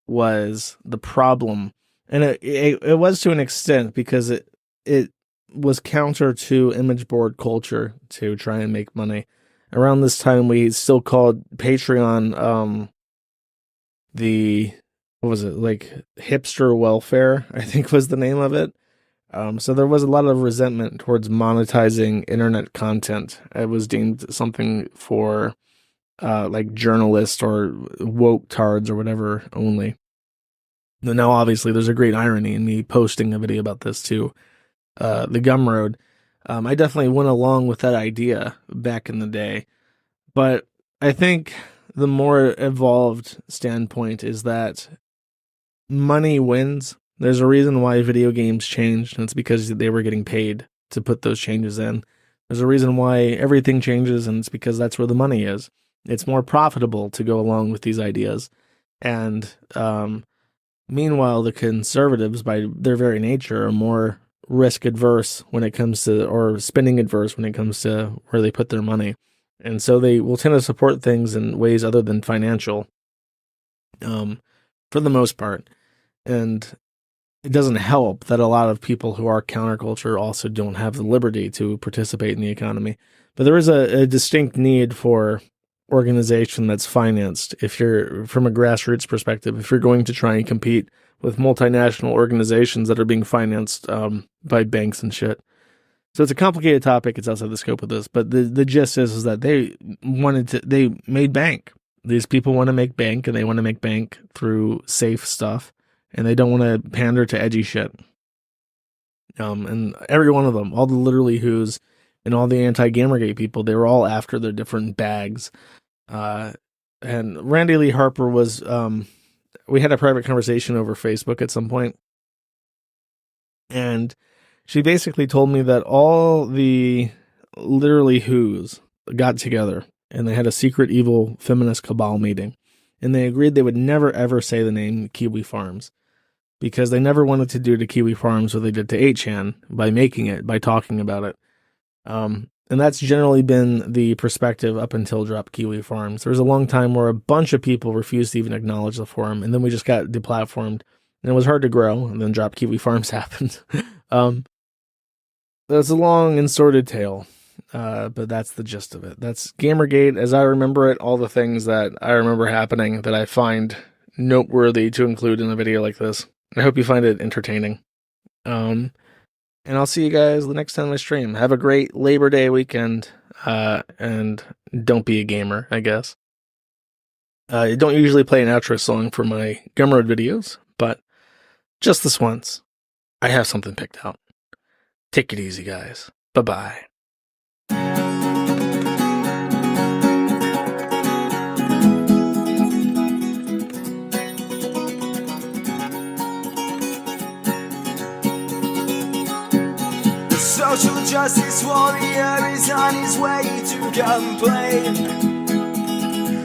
was the problem. And it was to an extent, because it was counter to image board culture to try and make money. Around this time, we still called Patreon what was it, like hipster welfare, I think was the name of it. So there was a lot of resentment towards monetizing internet content. It was deemed something for like journalists or woke tards or whatever only. Now, obviously, there's a great irony in me posting a video about this too. The Gumroad. I definitely went along with that idea back in the day. But I think the more evolved standpoint is that money wins. There's a reason why video games changed, and it's because they were getting paid to put those changes in. There's a reason why everything changes, and it's because that's where the money is. It's more profitable to go along with these ideas. And meanwhile, the conservatives, by their very nature, are more risk adverse when it comes to, or spending adverse when it comes to where they put their money. And so they will tend to support things in ways other than financial, for the most part. And it doesn't help that a lot of people who are counterculture also don't have the liberty to participate in the economy. But there is a distinct need for organization that's financed. If you're, from a grassroots perspective, if you're going to try and compete with multinational organizations that are being financed by banks and shit. So it's a complicated topic. It's outside the scope of this, but the gist is that they made bank. These people want to make bank, and they want to make bank through safe stuff, and they don't want to pander to edgy shit. And every one of them, all the literally who's and all the anti-Gamergate people, they were all after their different bags. And Randy Lee Harper was, we had a private conversation over Facebook at some point, and she basically told me that all the literally who's got together and they had a secret evil feminist cabal meeting, and they agreed they would never ever say the name Kiwi Farms, because they never wanted to do to Kiwi Farms what they did to 8chan by making it, by talking about it. And that's generally been the perspective up until Drop Kiwi Farms. There was a long time where a bunch of people refused to even acknowledge the forum, and then we just got deplatformed, and it was hard to grow, and then Drop Kiwi Farms happened. That's a long and sordid tale, but that's the gist of it. That's Gamergate as I remember it, all the things that I remember happening that I find noteworthy to include in a video like this. I hope you find it entertaining. And I'll see you guys the next time I stream. Have a great Labor Day weekend, and don't be a gamer, I guess. I don't usually play an outro song for my Gumroad videos, but just this once, I have something picked out. Take it easy, guys. Bye-bye. Social justice warrior is on his way to complain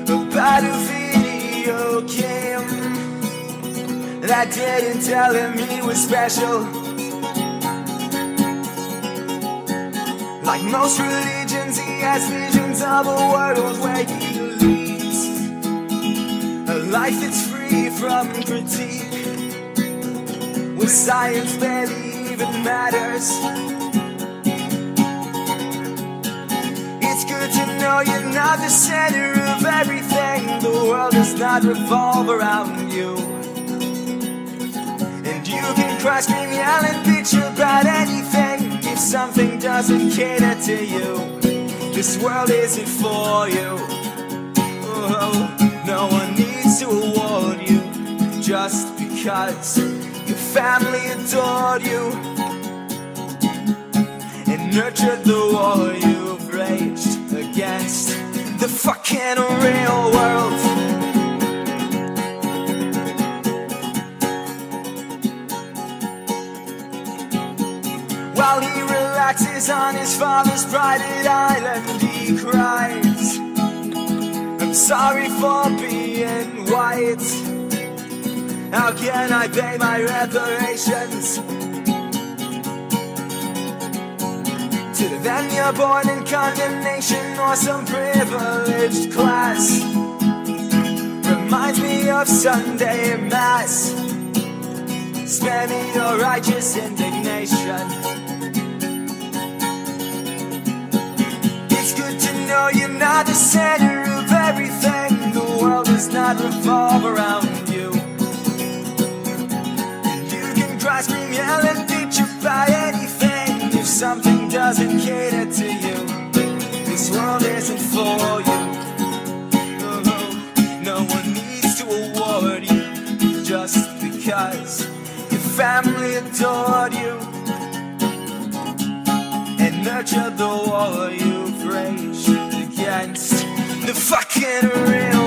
about a video game that didn't tell him he was special. Like most religions, he has visions of a world where he leads a life that's free from critique, where science barely even matters. It's good to know you're not the center of everything. The world does not revolve around you, and you can cry, scream, yell, and bitch about anything. If something doesn't cater to you, this world isn't for you. Oh, no one needs to award you just because your family adored you and nurtured the war you've raged against the fucking real world. While he relaxes on his father's private island, he cries, I'm sorry for being white. How can I pay my reparations to the then you're born in condemnation or some privileged class? Reminds me of Sunday Mass, spare me your righteous indignation. It's good to know you're not the center of everything. The world does not revolve around you, and you can cry, scream, yell, and bitch about anything. If something doesn't cater to you, this world isn't for you. No one needs to award you just because your family adored you and nurtured the war you've raged against the fucking real